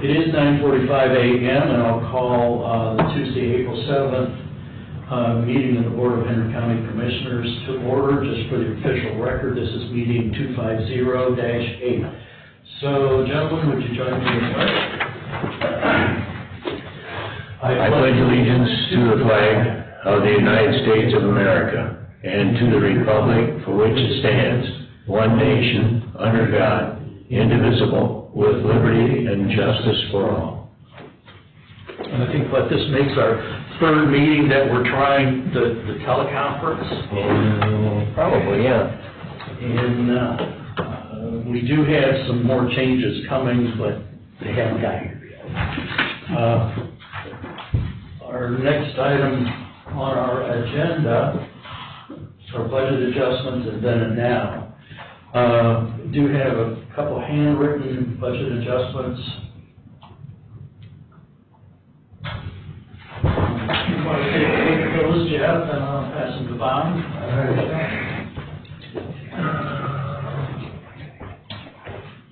It is 9:45 a.m. and I'll call the Tuesday, April 7th meeting of the Board of Henry County Commissioners to order. Just for the official record, this is meeting 250-8. So, gentlemen, would you join me in the pledge? I pledge allegiance to the flag of the United States of America and to the republic for which it stands, one nation, under God, indivisible, with liberty and justice for all. And I think what this makes our third meeting that we're trying the teleconference. Probably, yeah. And we do have some more changes coming, but they haven't got here yet. Our next item on our agenda are budget adjustments and then and now. We do have a couple handwritten budget adjustments. You want to take a look at those, Jeff, and I'll pass them to Bob.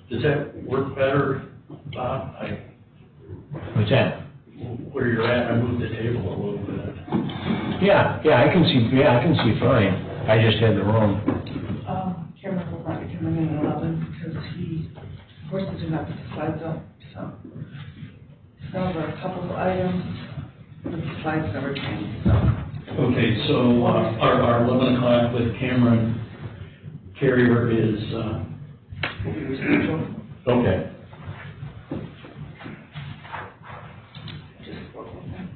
Does that work better, Bob? What's that? Where you're at, I moved the table a little bit. Yeah, I can see fine. I just had the wrong. Cameron will not be coming in at 11 because he forces him not to put the slides up, so. Now there are a couple of items, but the slides never changed, so. Okay, so our 11 o'clock with Cameron Carrier is, Will be rescheduled. okay. Just spoke with him.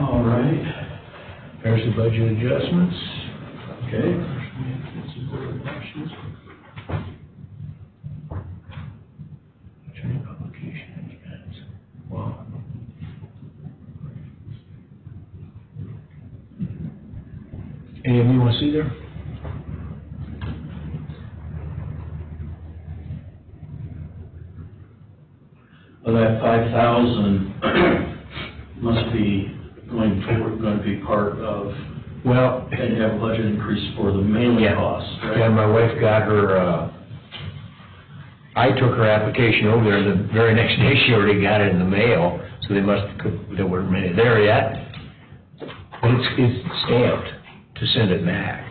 All right. There's the budget adjustments. Okay. Attorney publication expense. Wow. Anything you want to see there? Well, that 5,000 must be going to be part of, Well, and have a budget increase for the mailing costs, right? yeah, my wife got her, I took her application over there, the very next day she already got it in the mail, so they weren't many there yet. But it's stamped to send it back.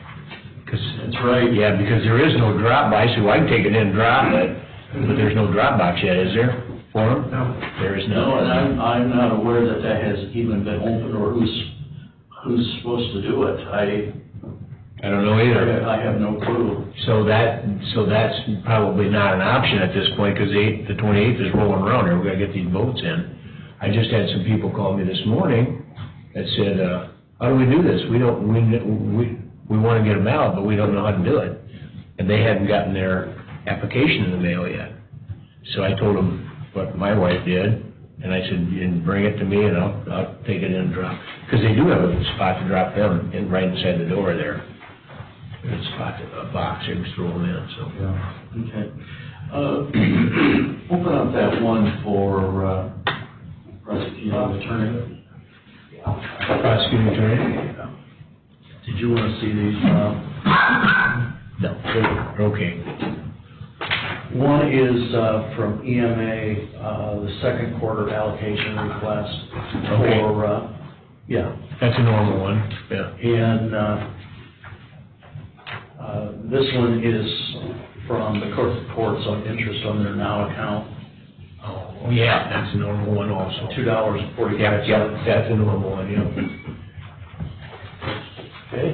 That's right. Yeah, because there is no drop by, so I can take it in and drop it, but there's no drop box yet, is there, for them? No. There is No, not. and I'm not aware that has even been opened or who's supposed to do it. I don't know either. I have no clue. So that's probably not an option at this point, because the 28th is rolling around here, we gotta get these votes in. I just had some people call me this morning that said, how do we do this? We wanna get a ballot, but we don't know how to do it. And they hadn't gotten their application in the mail yet. So I told them what my wife did, and I said, bring it to me and I'll take it in and drop. Because they do have a spot to drop them right inside the door there. There's a box, you can throw them in, so. Yeah. Okay. Open up that one for prosecuting attorney. Prosecuting attorney? Did you want to see these? No. Okay. One is from EMA, the second quarter allocation request Okay. for, yeah. That's a normal one, yeah. And this one is from the courts on interest on their now account. Oh, yeah, that's a normal one also. $2.45. Yeah, that's a normal one, yeah. Okay.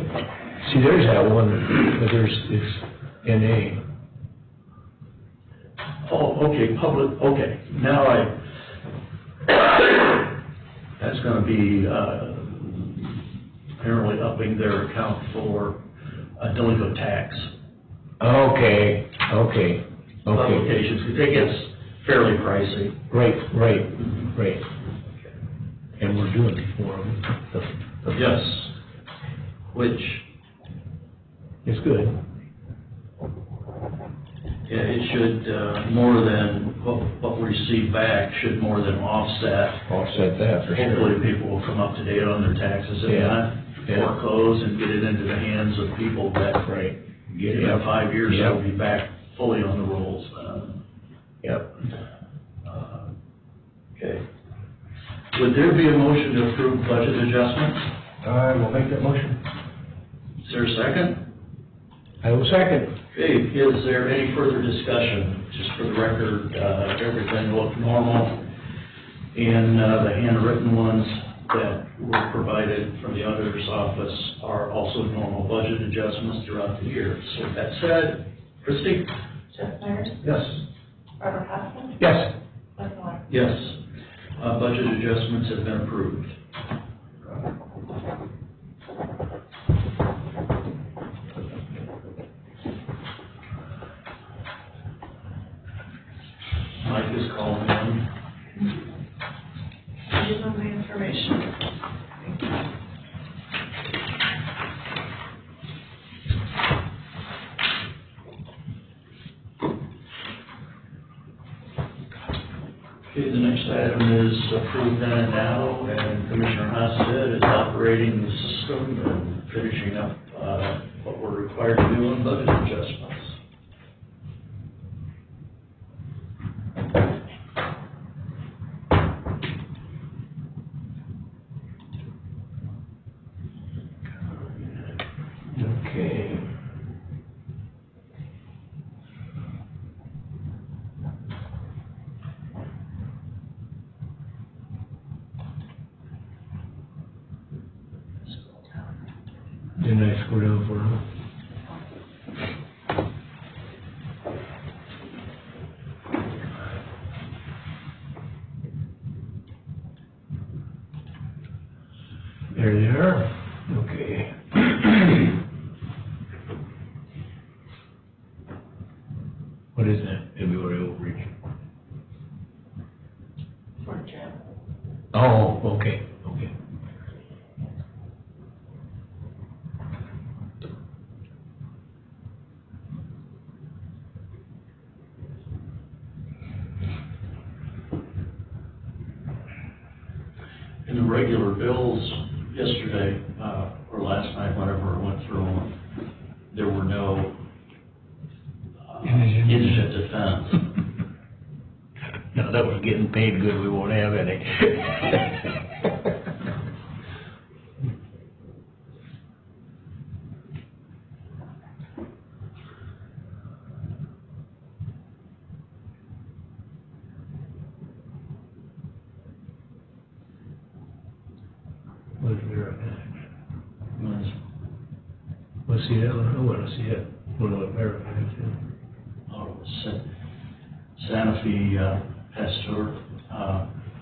See, there's that one, but it's NA. Oh, okay, okay. Now that's going to be apparently upping their account for delinquent tax Okay. publications, because it gets fairly pricey. Right. And we're doing it for them. Yes. Which, It's good. yeah, it should, more than, what we receive back should more than offset. Offset that for sure. Hopefully people will come up to date on their taxes and Yeah. not foreclose and get it into the hands of people that Right. in 5 years, Yep. they'll be back fully on the rolls then. Yep. Okay. Would there be a motion to approve budget adjustments? I will make that motion. Is there a second? I will second. Okay, is there any further discussion? Just for the record, everything looked normal, and the handwritten ones that were provided from the auditor's office are also normal budget adjustments throughout the year. So with that said, Christie? Jeff Myers, Yes. Robert Hoskin, Yes. Les Moore. Yes. Budget adjustments have been approved. Mike is calling in. Give them the information. Thank you. Okay, the next item is approved then and now, and Commissioner Hosted is operating the system and finishing up what we're required to do on budget adjustments. Okay. Didn't I scroll down for her? There they are. Okay. What is that? February overreach. For Jeff. Oh, okay, okay. In the regular bills yesterday, or last night, whenever I went through them, there were no indigent defense. Now that we're getting paid good, we won't have any. What's Verifax? Let's see that one. I want to see it. I don't know what Verifax is. Oh, Sanofi Pasteur,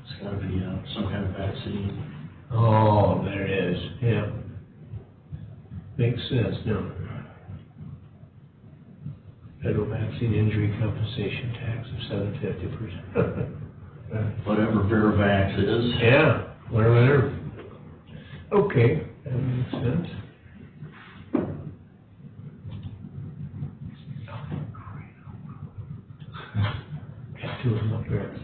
it's gotta be some kind of vaccine. Oh, there it is. Yeah. Makes sense, no? Federal vaccine injury compensation tax of 750%. Whatever Verivax is. Yeah, whatever. Okay, that makes sense. Got two of them up there.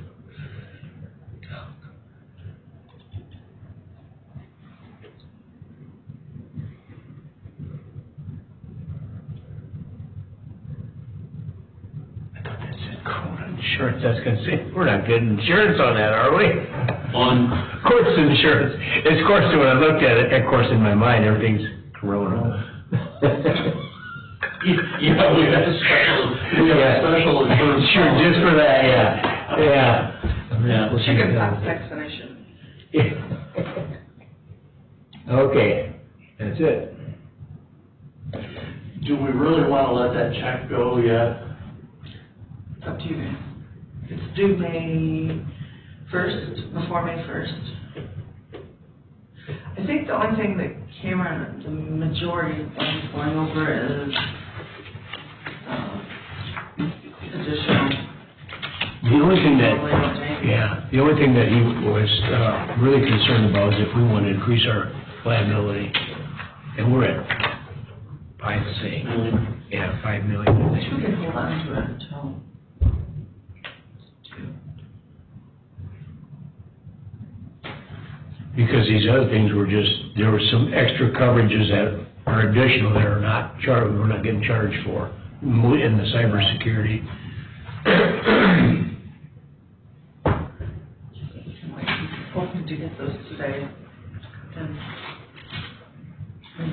I thought that said Corona Insurance. I was gonna say, we're not getting insurance on that, are we? On, Of course, insurance. Of course, when I looked at it, of course, in my mind, everything's Corona. yeah, we have special insurance. Sure, just for that, yeah, yeah. Yeah. Chicken pox vaccination. Okay, that's it. Do we really wanna let that check go yet? It's up to you guys. It's due May 1st, before May 1st. I think the only thing that Cameron, the majority of things going over is additional. The only thing that, the only thing that he was really concerned about is if we want to increase our liability, and we're at 5 million. Yeah, 5 million. I think we can hold on to it until 2. Because these other things were just, there were some extra coverages that are additional that are not charged, we're not getting charged for. in the cybersecurity. Hoping to get those today.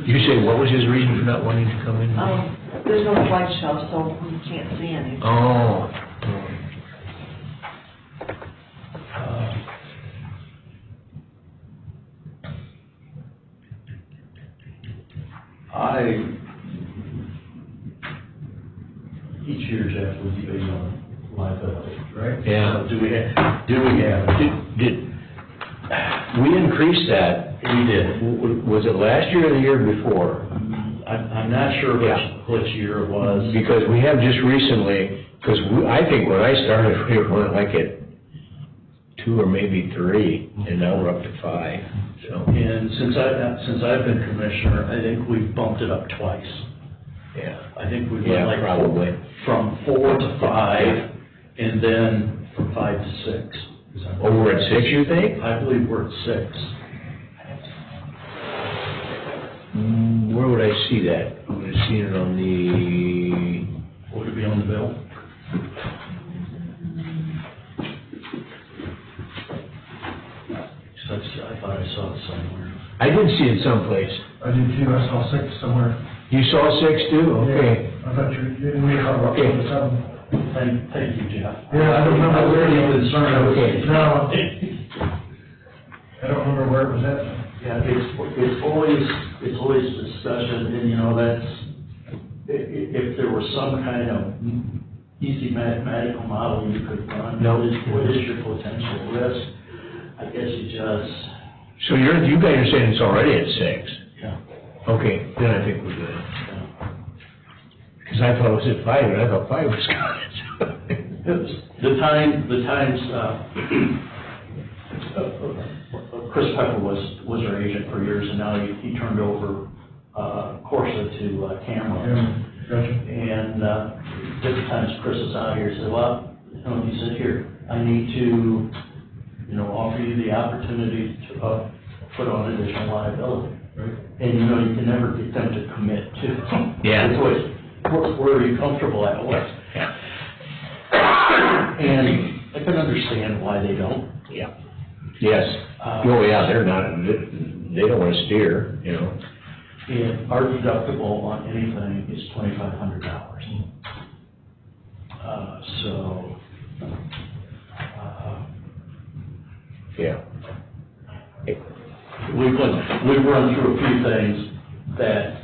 You say, what was his reason for not wanting to come in? There's no slideshow, so we can't see any. Oh. Each year, Jeff, we debate on liability, right? Yeah. So do we have, We increased that. we did. Was it last year or the year before? I'm not sure which year it was. Because we have just recently, because I think when I started, we were like at 2 or maybe 3, and now we're up to 5, so. And since I've been commissioner, I think we've bumped it up twice. Yeah. I think we Yeah, went like probably. from 4 to 5, and then from 5 to 6. Oh, we're at 6, you think? I believe we're at 6. Where would I see that? I would have seen it on the, Would it be on the bill? I thought I saw it somewhere. I did see it someplace. I did too, I saw 6 somewhere. You saw 6 too? Okay. Yeah, I thought you didn't make out about 7. Thank you, Jeff. Yeah, I don't remember where you was concerned. Okay. No. I don't remember where it was at. Yeah, it's always discussion, and you know, that's, if there was some kind of easy mathematical model you could run, No. what is your potential risk? I guess you just, So you guys are saying it's already at 6? yeah. Okay, then I think we're good. Because I thought it was at 5, and I thought 5 was good. The times, Chris Pepper was our agent for years, and now he turned over, Corsa to Cameron. Gotcha. And, different times Chris is out here, said, well, you know, he said, here, I need to, you know, offer you the opportunity to, put on additional liability. Right. And, you know, you can never get them to commit to. Yeah. It's always, where are you comfortable at? What? Yeah. And I can understand why they don't. Yeah. Yes. Oh, yeah, they don't want to steer, you know. And our deductible on anything is $2,500. Yeah. We've run through a few things that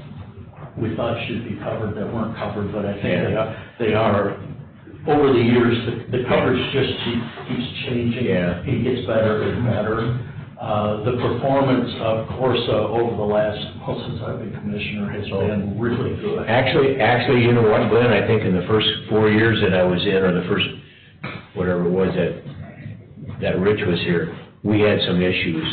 we thought should be covered that weren't covered, but I think they are. Over the years, the coverage just keeps changing. Yeah. It gets better and better. The performance of Corsa over the last, since I've been commissioner, has been really good. Actually, you know what, Glenn, I think in the first 4 years that I was in, or the first, whatever it was that Rich was here, we had some issues.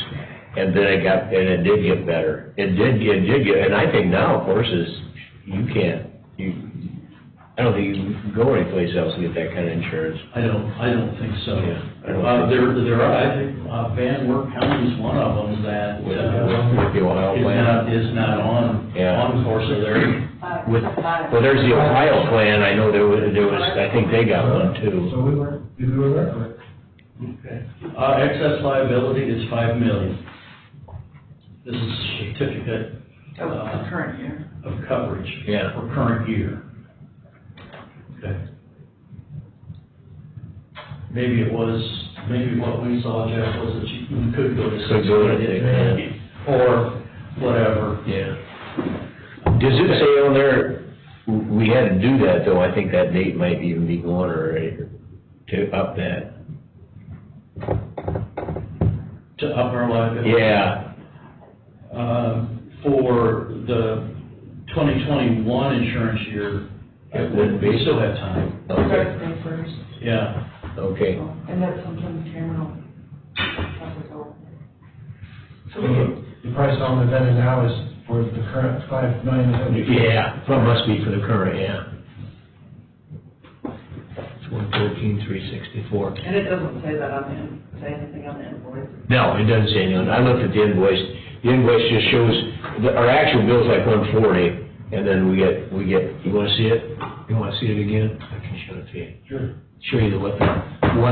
And then it did get better. It did get, and I think now, of course, I don't think you can go anyplace else and get that kind of insurance. I don't think so. Yeah, I don't think There are, I think, Van Wert County is one of them that, With the Ohio plan. is not on Corsa there. Well, there's the Ohio plan, I know there was, I think they got one too. So we were right. Okay. Excess liability is $5 million. This is a certificate Of the current year. of coverage. Yeah. For current year. Okay. Maybe what we saw, Jeff, was that you could go to 6 Could go to 6, or whatever. Yeah. Does it say on there, we had to do that though, I think that date might even be gone already, to up that. To up our liability? Yeah. For the 2021 insurance year, It wouldn't be. we still have time. Starts Okay. May 1st. Yeah. Okay. And that's something Cameron will have to go. So we So can, the price on the vendor now is for the current $5 million. Yeah, that must be for the current, yeah. It's 114,364. and it doesn't say that on say anything on the invoice. No, it doesn't say anything. I looked at the invoice. The invoice just shows, our actual bill's like 140, and then we get, you wanna see it? You want to see it again? I can show it to you. Sure. Show you what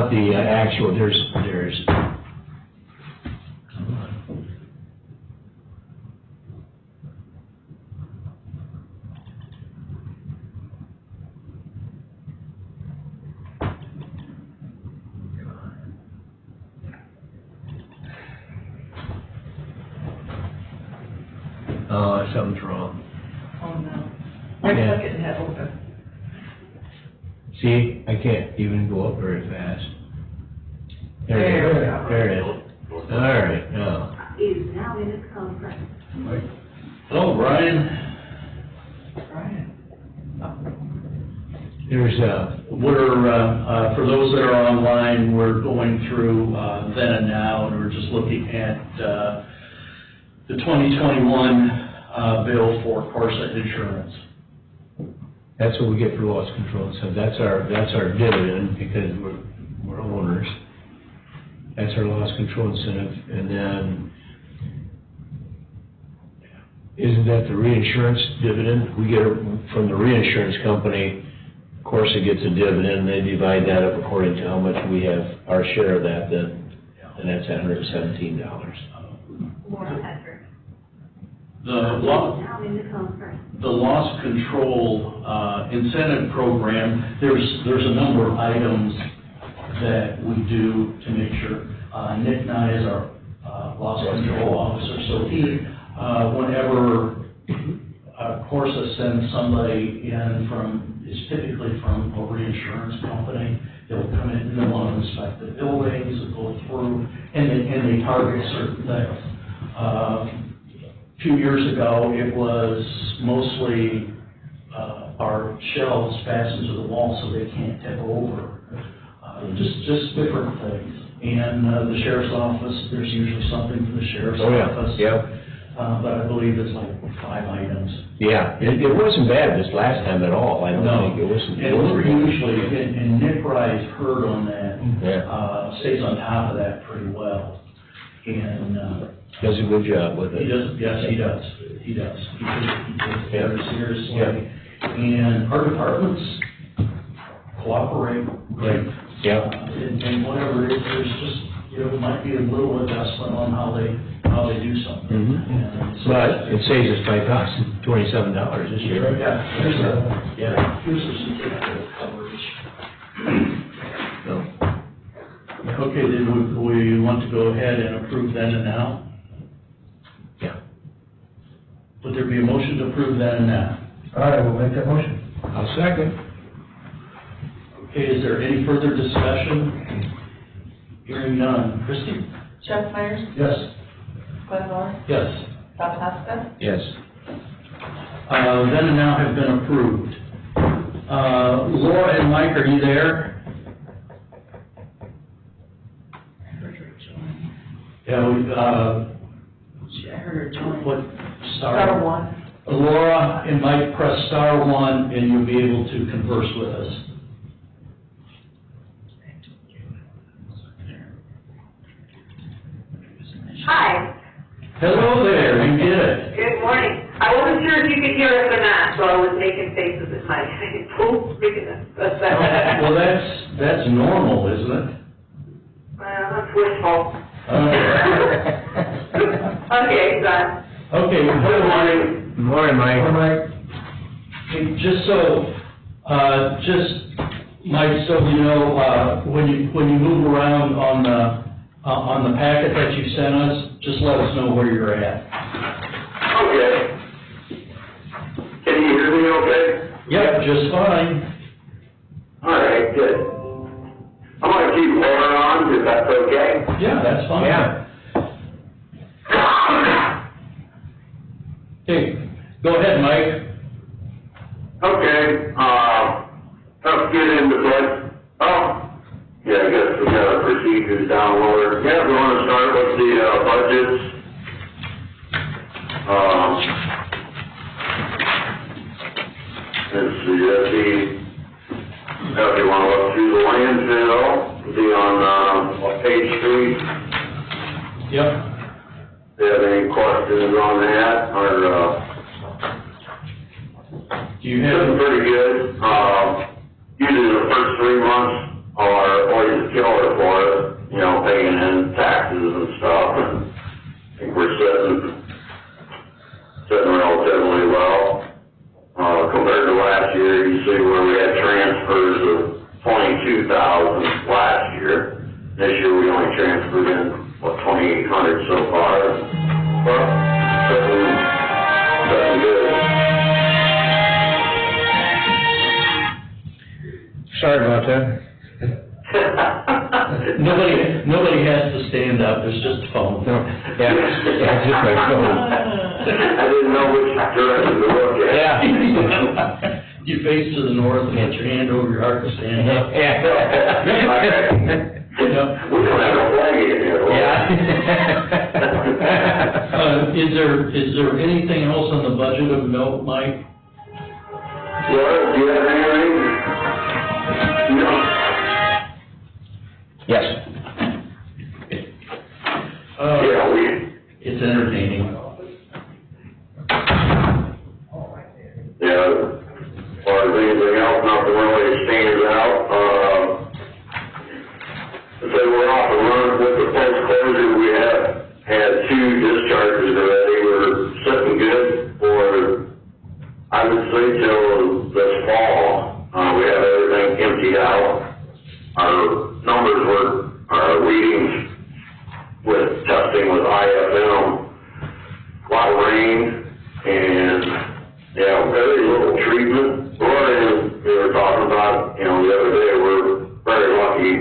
the actual, there's. Something's wrong. Oh, no. Right Yeah. click it and hit open. See, I can't even go up very fast. There There it we is. go. There it is. All right, now. Is now in a conference. Hello, Brian. Brian. There's We're, for those that are online, we're going through then and now, and we're just looking at the 2021 bill for Corsa Insurance. that's what we get for loss control, so that's our dividend, because we're owners. That's our loss control incentive, and then, isn't that the reinsurance dividend? We get it from the reinsurance company, Corsa gets a dividend, they divide that up according to how much we have, our share of that, then, and that's $117. Laura Patrick. The law. Now in the conference. The loss control incentive program, there's a number of items that we do to make sure. Nick Nye is our loss control officer, so he, whenever Corsa sends somebody in is typically from a reinsurance company, they'll come in and they want to inspect the buildings, and go through, and they target certain things. A few years ago, it was mostly our shelves fastened to the wall so they can't tip over. Just different things. And the sheriff's office, there's usually something from the sheriff's office. Yeah. But I believe it's like 5 items. Yeah, it wasn't bad this last time at all, I don't think, it wasn't. And we're usually, and Nick Wright's heard on that, Yeah, stays on top of that pretty well. And does a good job with he it. does, yes, he does. He takes it very seriously. Yeah. And our departments cooperate. Right. Yeah. And whatever it is, there's just, might be a little adjustment on how they do something. Mhm. And so- But it saves us $5,027 this year. Yeah, here's a certificate of coverage. So, Okay, then we want to go ahead and approve then and now? yeah. Would there be a motion to approve then and now? All right, we'll make that motion. I'll second. Okay, is there any further discussion? Hearing none. Christie? Jeff Myers, Yes. Glenn Moore, Yes. Bob Hoskins, Yes. Then and now have been approved. Laura and Mike, are you there? I heard her join. Yeah, I heard her join. what, Star one. Laura and Mike, press *1 and you'll be able to converse with us. Hi, Hello there, you did it. good morning. I wasn't sure if you could hear us or not, so I was making faces at my poop, that's that. Well, that's normal, isn't it? Well, that's wishful. Okay, done. Okay, good morning. Good morning, Mike. All right. Hey, just Mike, so you know, when you move around on the packet that you sent us, just let us know where you're at. Okay. Can you hear me okay? Yep, just fine. All right, good. I'm gonna keep holding on, if that's okay. Yeah, that's fine. Yeah. Okay, go ahead, Mike. Okay, let's get into this. Oh, yeah, I guess we got our procedures down lower. Yeah, we wanna start with the, budgets. Let's see, if you wanna look through the landfill, be on, page 3. Yep. Do you have any questions on that, or, Do you It's have, pretty good. Usually the first 3 months are always a killer for us, you know, paying in taxes and stuff, and I think we're sitting relatively well. Compared to last year, you see where we had transfers of 22,000 last year. This year we only transferred in, 2,800 so far. But, sitting good. Sorry about that. nobody has to stand up, there's just a phone. Yeah, just my phone. I didn't know which direction to look at. Yeah. You face to the north and get your hand over your heart and stand up. Yeah. We don't have a flag in here. Is there anything else on the budget of note, Mike? Well, do you have anything? No. Yes. Yeah, It's entertaining. yeah, as far as anything else, nothing really stands out. If they were off and running with the post-closure, we have had 2 discharges already. We're sitting good for, I would say, till this fall. We have everything emptied out. Our numbers our readings with testing with IFM, a lot of rain, and, yeah, very little treatment. We were talking about, you know, the other day, we're very lucky.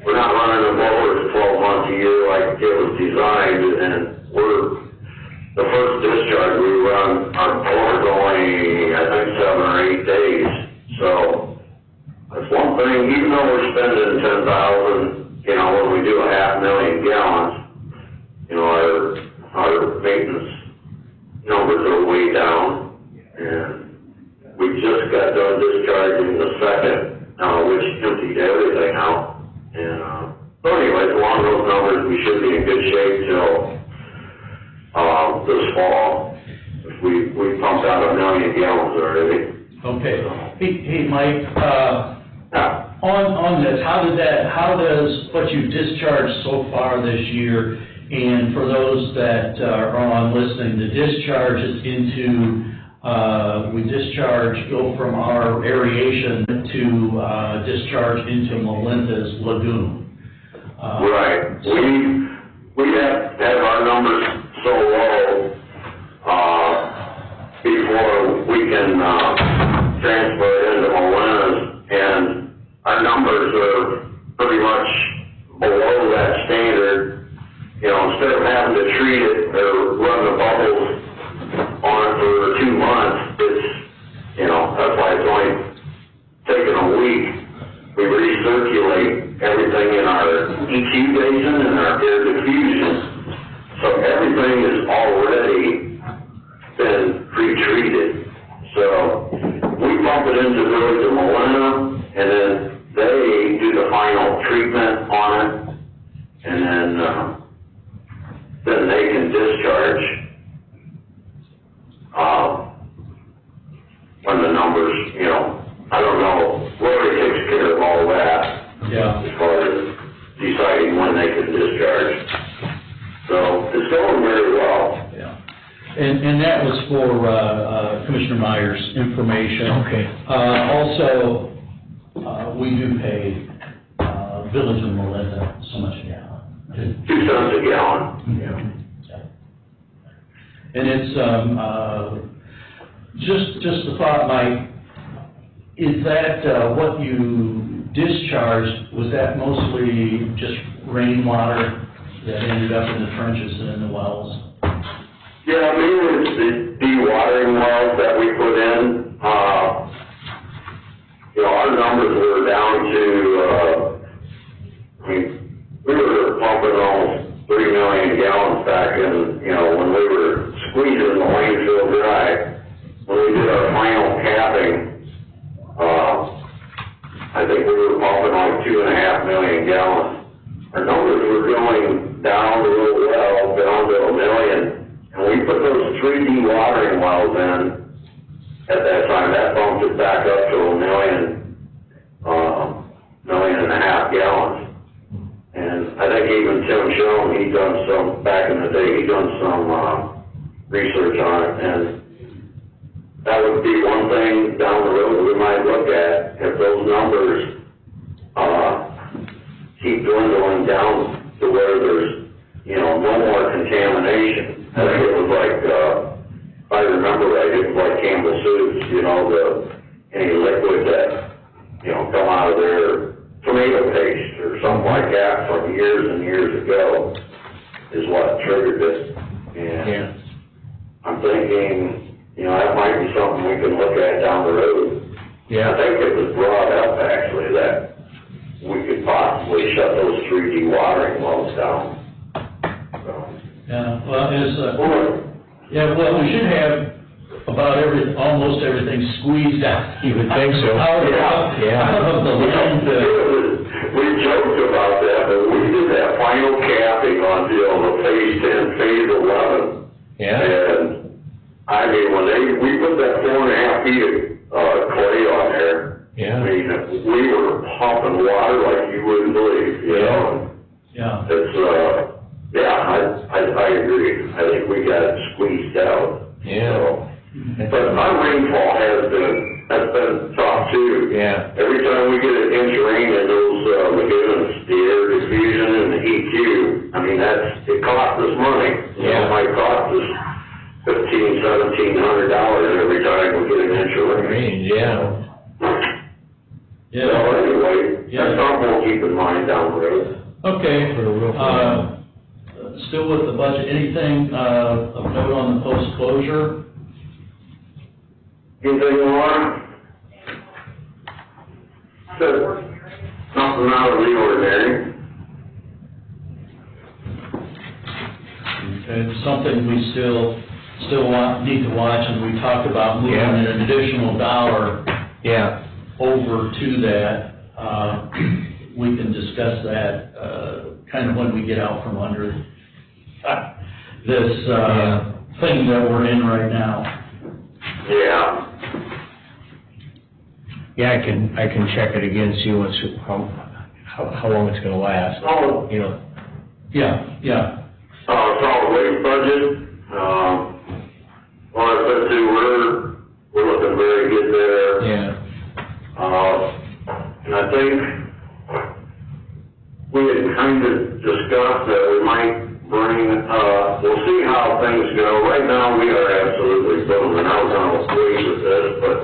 We're not running the blowers 12 months a year like it was designed, and the first discharge we run, our blower's only, I think, 7 or 8 days. So, that's one thing, even though we're spending $10,000, you know, when we do 500,000 gallons, you know, our maintenance numbers are way down, and we just got done discharging the second, which emptied everything out. And, so anyways, along those numbers, we should be in good shape till, this fall. We pumped out 1 million gallons already. Okay. Hey, Mike, on this, how does what you've discharged so far this year, and for those that are on listening, the discharges into, go from our aeration to discharge into Melinda's lagoon. Right. We have had our numbers so low, before we can, transfer it into Melinda's, and our numbers are pretty much below that standard. You know, instead of having to treat it or run the bubbles on it for 2 months, it's, you know, that's why it's only taken a week. We recirculate everything in our EQ basin and our air diffusion, so everything is already been pre-treated. So we pump it into Village of Molina, and then they do the final treatment on it, and then they can discharge when the numbers, you know, I don't know, Lori takes care of all that. Yeah. As far as deciding when they can discharge. So it's going very well. Yeah. And that was for Commissioner Myers' information. Okay. Also, we do pay Village of Melinda so much a gallon. 2 cents a gallon. Yeah. And it's just a thought, Mike. Is that what you discharged? Was that mostly just rainwater that ended up in the trenches and in the wells? Yeah, mainly it's the dewatering wells that we put in. You know, our numbers were down to, we were pumping almost 3 million gallons back in, you know, when we were squeezing the Waynesville dry. When we did our final capping, I think we were pumping like 2.5 million gallons. Our numbers were going down a little well, down to 1 million. And we put those 3 dewatering wells in, at that time, that bumped it back up to 1.5 million gallons. And I think even Tim Schoen, he done some, back in the day, he done some, research on it, and that would be one thing down the road we might look at, if those numbers, keep dwindling down to where there's, no more contamination. I think it was like, if I remember right, it was like Campbell Soups, any liquid that, come out of their tomato paste or something like that from years and years ago is what triggered it. And I'm thinking, that might be something we can look at down the road. Yeah. I think it was brought up actually that we could possibly shut those 3 dewatering wells down. So. Yeah, well, we should have about almost everything squeezed out. You would think so. Out of the landfill. We joked about that, but we did that final capping on the phase 10, phase 11. Yeah. And I mean, when we put that 4.5 feet of clay on there, Yeah. I mean, we were pumping water like you wouldn't believe, Yeah. It's, I agree. I think we got it squeezed out. Yeah. So, but our rainfall has been tough too. Yeah. Every time we get an inch of rain in those lagoons, the air diffusion and the EQ, I mean, it costs us money. Yeah. It might cost us $1,700 every time we get an inch of rain. Range, yeah. Yeah. So anyway, Yeah. that's something we'll keep in mind down the road. Okay, For a real still with the budget, anything, of note on the post-closure? Anything more? Good. Nothing out of the ordinary. Okay, something we still need to watch, and we talked about moving Yeah. an additional $1 Yeah. over to that. We can discuss that, kind of when we get out from under this, thing that we're in right now. Yeah. Yeah, I can check it again, see how long it's gonna last, Oh, Yeah. solid waste budget, well, I said too, we're looking very good there. Yeah. And I think we had kind of discussed that we might bring, we'll see how things go. Right now, we are absolutely booming. I was on a squeeze with this, but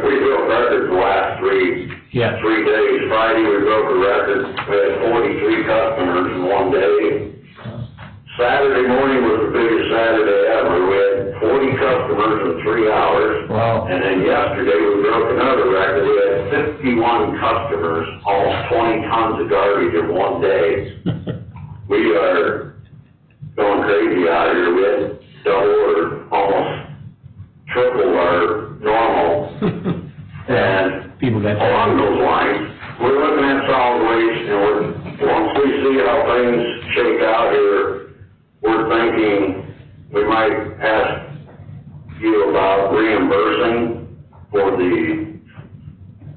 we broke records the last 3 days. Friday, we broke a record. We had 43 customers in one day. Saturday morning was the biggest Saturday ever. We had 40 customers in 3 hours. Wow. And then yesterday, we broke another record. We had 51 customers, almost 20 tons of garbage in one day. We are going crazy out here. We had double or almost triple our normal. And People got along those lines, we're looking at solid waste, and once we see how things shake out here, we're thinking we might ask you about reimbursing for the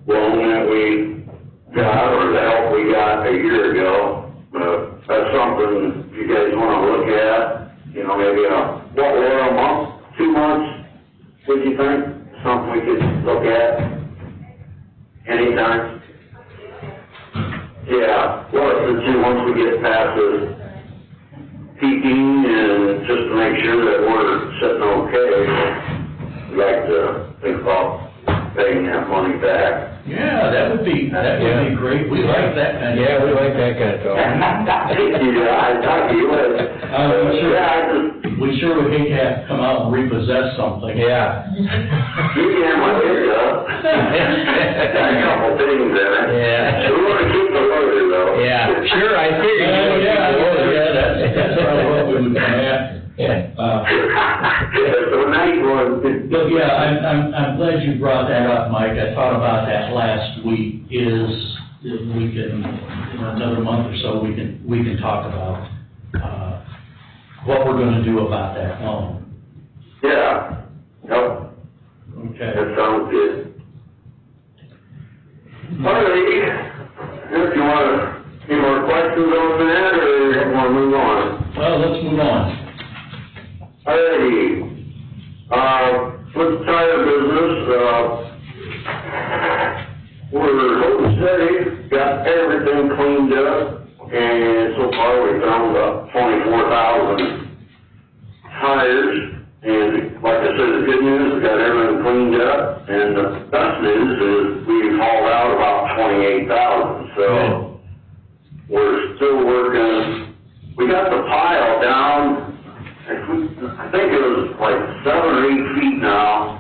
loan that we got, or the help we got a year ago. That's something you guys want to look at, maybe we're a month, 2 months, what do you think? Something we could look at anytime? Yeah, well, once we get past the peaking and just to make sure that we're sitting okay, we'd like to think about paying that money back. Yeah, that would be great. We like that kind of. Yeah, we like that kind of talk. Yeah, I thought you would. We sure would hate to have to come out and repossess something. Yeah. You can have my hair up. Got a couple things in it. Yeah. We want to keep the loader though. Yeah, sure, I figured you would. That's probably what we would come after. It's a nice one. But yeah, I'm glad you brought that up, Mike. I thought about that last week, if we can, in another month or so, we can talk about, what we're gonna do about that loan. Yeah, yep, Okay. that sounds good. All right, if you want any more questions on that, or you want to move on? Well, let's move on. Alrighty, with the tire business, we're holding steady, got everything cleaned up, and so far we found about 24,000 tires, and like I said, the good news, we got everything cleaned up, and the best news is we've hauled out about 28,000, so we're still working. We got the pile down, I think it was like 7 or 8 feet now.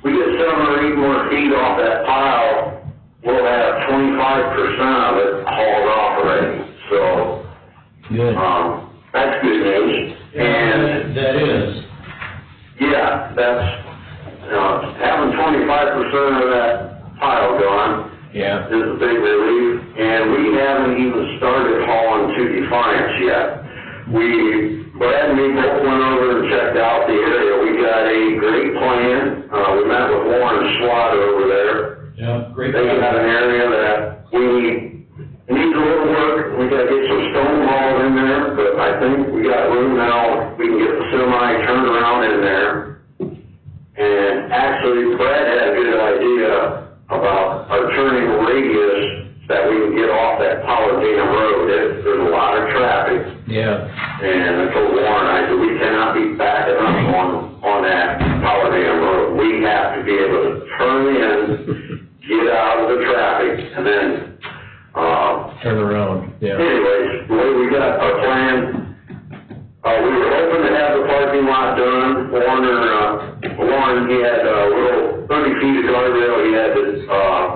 We get 7 or 8 more feet off that pile, we'll have 25% of it hauled off already. So, Good. that's good news. And That is. yeah, that's, having 25% of that pile gone Yeah. is a big relief. And we haven't even started hauling to Defiance yet. Brad and me both went over and checked out the area. We got a great plan. We met with Warren Swat over there. Yeah, great. They got an area that needs a little work. We gotta get some stone hauled in there, but I think we got room now. We can get the semi turned around in there. And actually, Brad had a good idea about our turning radius that we can get off that Power Dam Road. There's a lot of traffic. Yeah. And I told Warren, I said, we cannot be backing up on that Power Dam Road. We have to be able to turn in, get out of the traffic, and then, Turn around. Yeah. anyways, the way we got our plan, we were hoping to have the parking lot done. Warren, he had a little 30 feet of guardrail he had to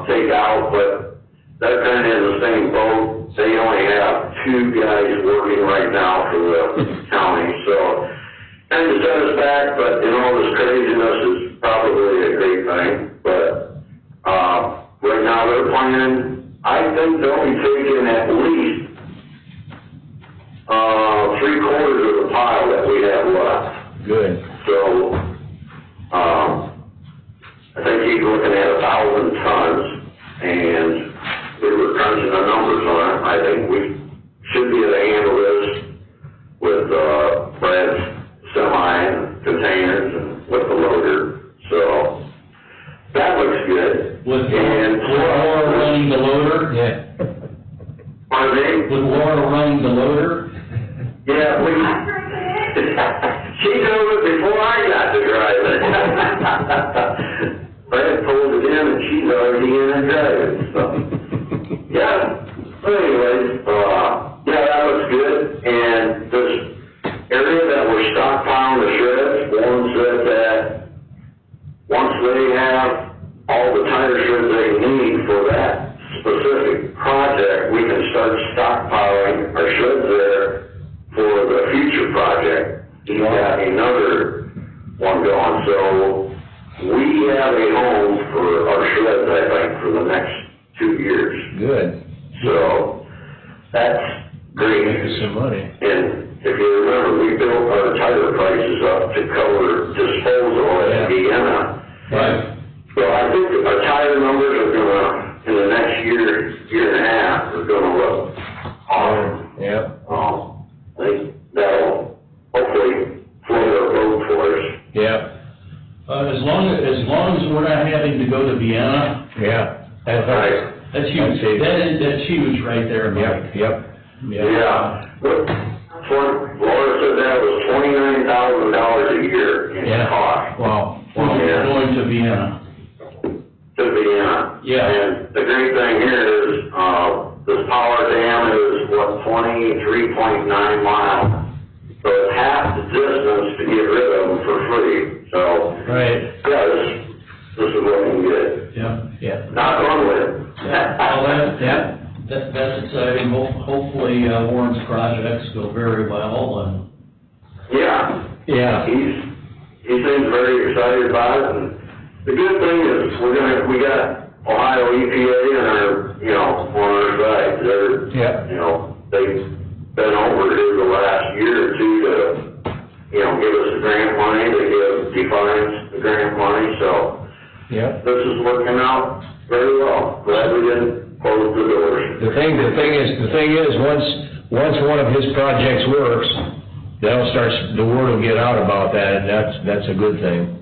take out, but they're kind of in the same boat. They only have 2 guys working right now for the county, so kind of set us back, but in all this craziness is probably a great thing. But right now they're planning, I think they'll be taking at least 3/4 of the pile that we have left. Good. So, I think he's looking at 1,000 tons, and we were crunching the numbers on it. I think we should be able to handle this with, Brad's semi and containers and with the loader. So, that looks good. With And Laura running the loader? Yeah. Pardon me? With Laura running the loader? Yeah, she drove it before I got to drive it. Brad pulled it in and she's already in and driving, so. Yeah, so anyways, yeah, that looks good. And this area that we're stockpiling the shreds, Warren said that once they have all the tire shreds they need for that specific project, we can start stockpiling our shreds there for the future project. He's got another one going, so we have a home for our shreds, I think, for the next 2 years. Good. So, that's great. Making some money. And if you remember, we built our tire prices up to cover disposal at Vienna. Right. So I think our tire numbers are gonna, in the next year and a half, are gonna look awesome. Yeah. I think that'll hopefully float our boat for us. Yeah. As long as we're not having to go to Vienna, Yeah. That's Right. that's huge. That's huge right there, Mike. Yep. Yeah. But Laura said that was $29,000 a year in Yeah. cost Wow. Yeah. Going to Vienna. to Vienna. Yeah. And the great thing here is, this power dam is, 23.9 miles. So it's half the distance to get rid of them for free. So, Right. yeah, this is looking good. Yeah. Yeah. Knock on wood. Well, that's exciting. Hopefully, Warren's projects go very well and. Yeah. Yeah. He seems very excited about it, and the good thing is we got Ohio EPA on our side. They're, Yeah. they've been over here the last year or two to give us the grant money, they give Defiance the grant money, so Yeah. this is working out very well. Glad we didn't close the doors. The thing is, once one of his projects works, the word will get out about that, and that's a good thing.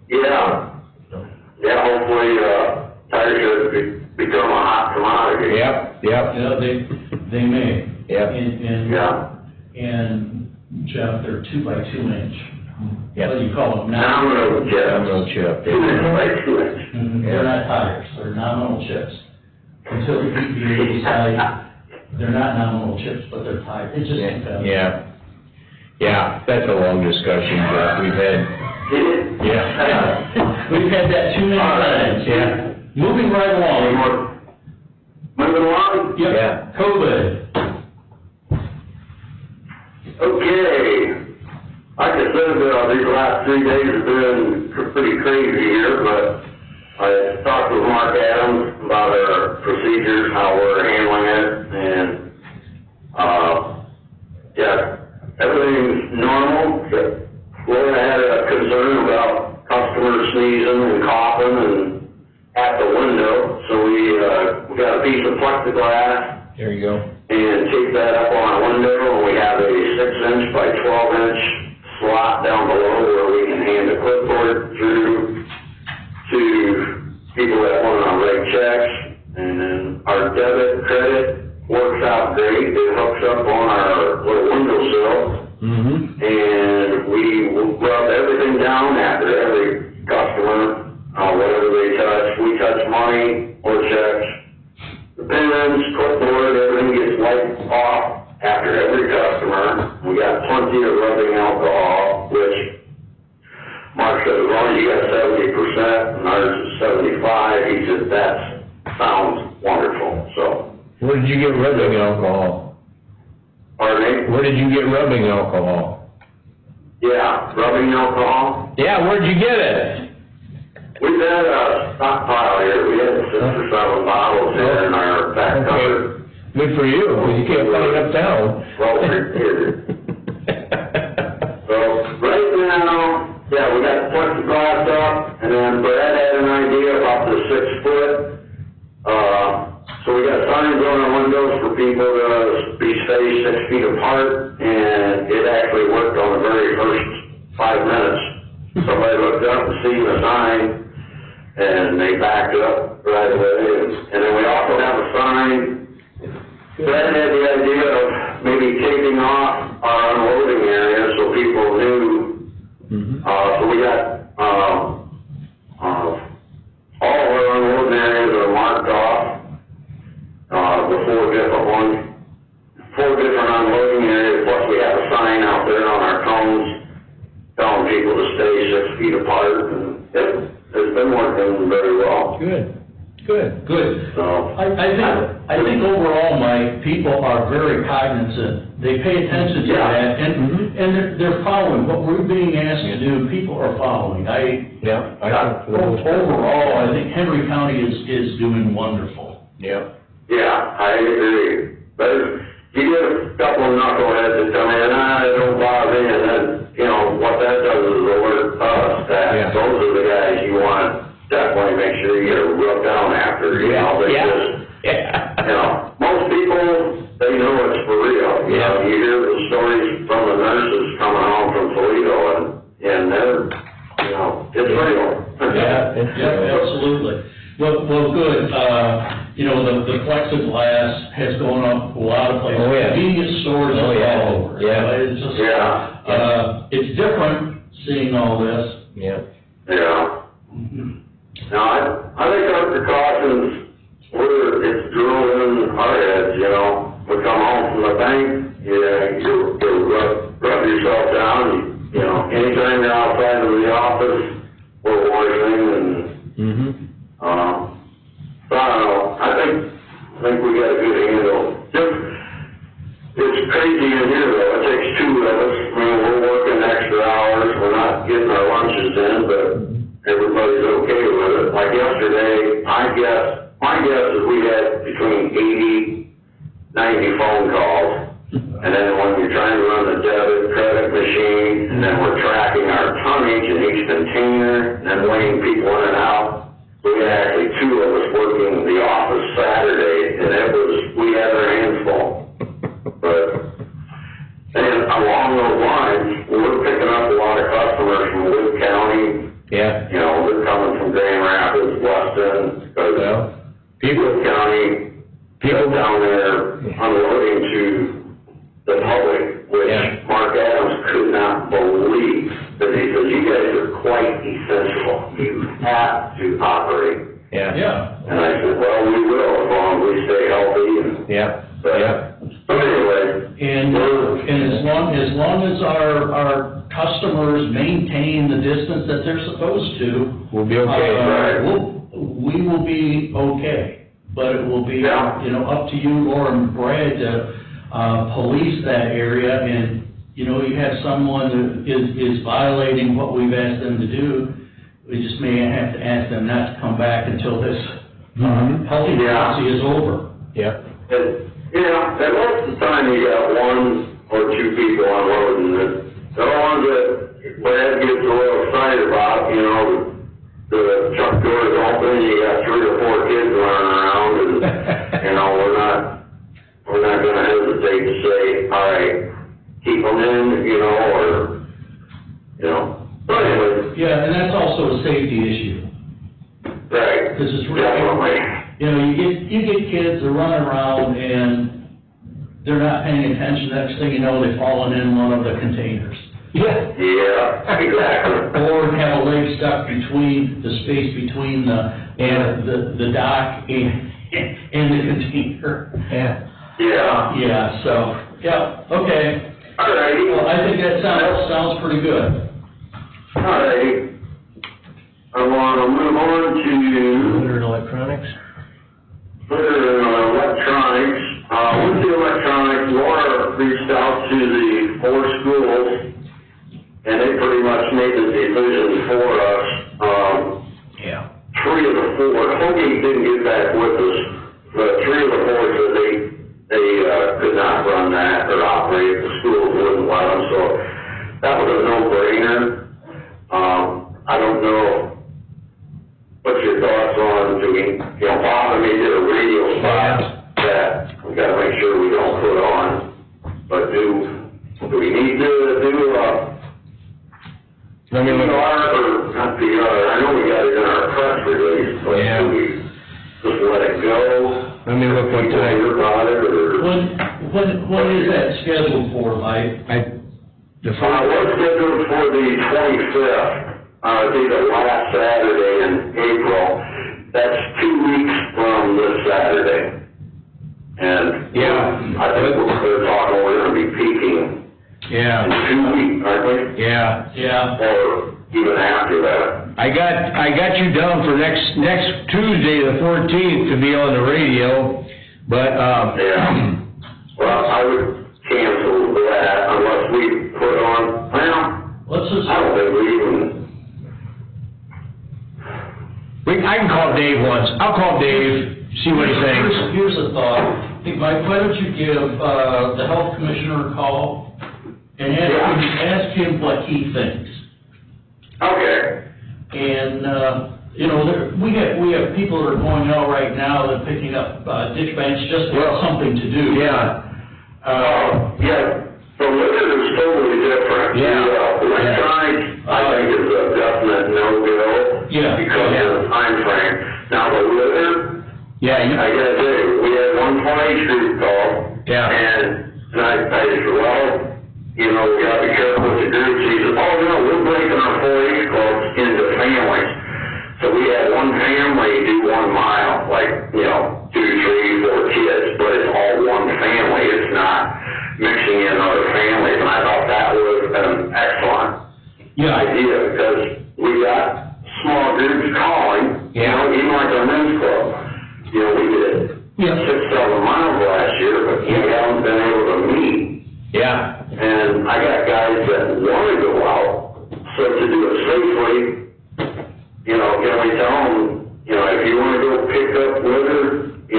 Yeah, hopefully, tires should become a hot commodity. Yep. Yeah, they may. Yep. And Jeff, they're 2x2 inch. Yep. What do you call them? Nominal chips. Nominal chip. 2 inch by 2 inch. They're not tires, they're nominal chips. Until the EPA decide they're not nominal chips, but they're tires. It just depends. Yeah, that's a long discussion, but we've had, We've had that too many times. Yeah. Moving right along. Moving along? Yep. Yeah. COVID. Okay. Like I said, these last 3 days have been pretty crazy here, but I talked with Mark Adams about our procedures, how we're handling it, and, everything's normal. Florida had a concern about customers sneezing and coughing and at the window, so we got a piece of plexiglass there you go. and taped that up on our window, and we have a 6-inch by 12-inch slot down below where we can hand a clipboard through to people that want to write checks. And then our debit credit works out great. It hooks up on our little windowsill, and we rub everything down after every customer, whatever they touch. We touch money or checks. The pens, clipboard, everything gets wiped off after every customer. We got plenty of rubbing alcohol, which Mark said, as long as you got 70% and ours is 75, he said, that sounds wonderful, so. Where did you get rubbing alcohol? Pardon me? Where did you get rubbing alcohol? Yeah, rubbing alcohol. Yeah, where'd you get it? We've had a stockpile here. We had 6 or 7 bottles here in our back cupboard. Good for you, because you can't find it uptown. Well prepared. So, right now, we got the plexiglass up, and then Brad had an idea about the 6-foot. So we got signs on our windows for people to be spaced 6 feet apart, and it actually worked on the very first 5 minutes. Somebody looked up and seen the sign, and they backed up right away. And then we also have a sign. Brad had the idea of maybe taping off our unloading area so people knew. So we got all of our unloading areas are marked off. The 4 different ones, 4 different unloading areas, plus we have a sign out there on our cones telling people to stay 6 feet apart, and it's been working very well. Good. So, I think overall, Mike, people are very cognizant. They pay attention to that, and they're following what we're being asked to do. People are following. Overall, I think Henry County is doing wonderful. Yeah, I agree. But you get a couple of knuckleheads that come in, it don't bother me, and then, what that does is alert us that those are the guys you want to definitely make sure you get rubbed down after, they just, most people, they know it's for real. You know, you hear the stories from the nurses coming home from Toledo, and they're, it's real. Absolutely. Well, good. The plexiglass has gone up a lot of places. Convenience stores all over. It's just, it's different seeing all this. Now, I think our precautions, it's drilled in our heads, We come home from the bank, you rub yourself down, anytime you're outside of the office, we're washing, and, so I don't know, I think we got a good handle. It's crazy in here though, it takes 2 of us, we're working extra hours, we're not getting our lunches in, but everybody's okay with it. Like yesterday, my guess is we had between 80, 90 phone calls And then when you're trying to run the debit, credit machine, and then we're tracking our tonnage in each container, and then weighing people in and out. We had actually 2 of us working the office Saturday, and we had our hands full. But, and along those lines, we're picking up a lot of customers from Wood County. Yeah. You know, they're coming from Grand Rapids, Weston, because Wood County People down there unloading to the public, which Mark Adams could not believe, that he said, you guys are quite essential. You have to operate. Yeah. Yeah. And I said, well, we will, as long as we stay healthy. And, Yeah. but anyway. And as long as our customers maintain the distance that they're supposed to, We'll be okay. we will be okay. But it will be, up to you, Laura and Brad, to police that area. And, you have someone that is violating what we've asked them to do. We just may have to ask them not to come back until this healthy policy is over. Yeah. And, and most of the time you got 1 or 2 people unloading. The ones that Brad gets a little excited about, the truck door is open, you got 3 or 4 kids running around, and, we're not gonna hesitate to say, all right, keep them in, but anyway. Yeah, and that's also a safety issue. Right. Because it's really, definitely. you get kids that run around and they're not paying attention. Next thing you know, they've fallen in one of the containers. Yeah. Yeah, exactly. Or have a leg stuck between the space between the dock and the container. Yeah. Yeah. Yeah. So okay. All righty. Well, I think that sounds pretty good. All righty. I want to move on to Litter and electronics? electronics. With the electronics, Laura reached out to the 4 schools, and they pretty much made the decision for us. 3 of the 4, Hoagie didn't get back with us, but 3 of the 4 said they could not run that or operate. The schools wouldn't let them, so that was a no-brainer. I don't know. What's your thoughts on doing, Bob and me did a radio spot that we gotta make sure we don't put on, but do we need to do Let me look. not PR, I know we got it in our press release, but do we just let it go? Let me look what time. Hear about it, or? When is that scheduled for, Mike? What's scheduled for the 25th? It'll be the last Saturday in April. That's 2 weeks from this Saturday. And I think they're talking we're going to be peaking in 2 weeks, aren't we? Yeah. Or even after that. I got you down for next Tuesday, the 14th, to be on the radio, but Well, I would cancel that unless we put on. Well, I don't think we even. I can call Dave once. I'll call Dave, see what he thinks. Here's a thought. Hey, Mike, why don't you give the health commissioner a call and ask him what he thinks? Okay. And, we have people that are going out right now that are picking up ditch banks just to have something to do. The litter is totally different. The electronics, I think, is a definite no-go. Because of the time frame. Now, the litter, I gotta tell you, we had one 20 group call. And I said, we gotta be careful with the groups. He said, we're breaking our 4-H clubs into families. So we had one family do 1 mile, 2, 3, 4 kids, but it's all one family. It's not mixing in other families, and I thought that was an excellent idea, because we got small groups calling, even like our men's club. We did 6-7 miles last year, but we haven't been able to meet. And I got guys that want to go out, so to do it safely, can we tell them, if you want to go pick up litter, 2,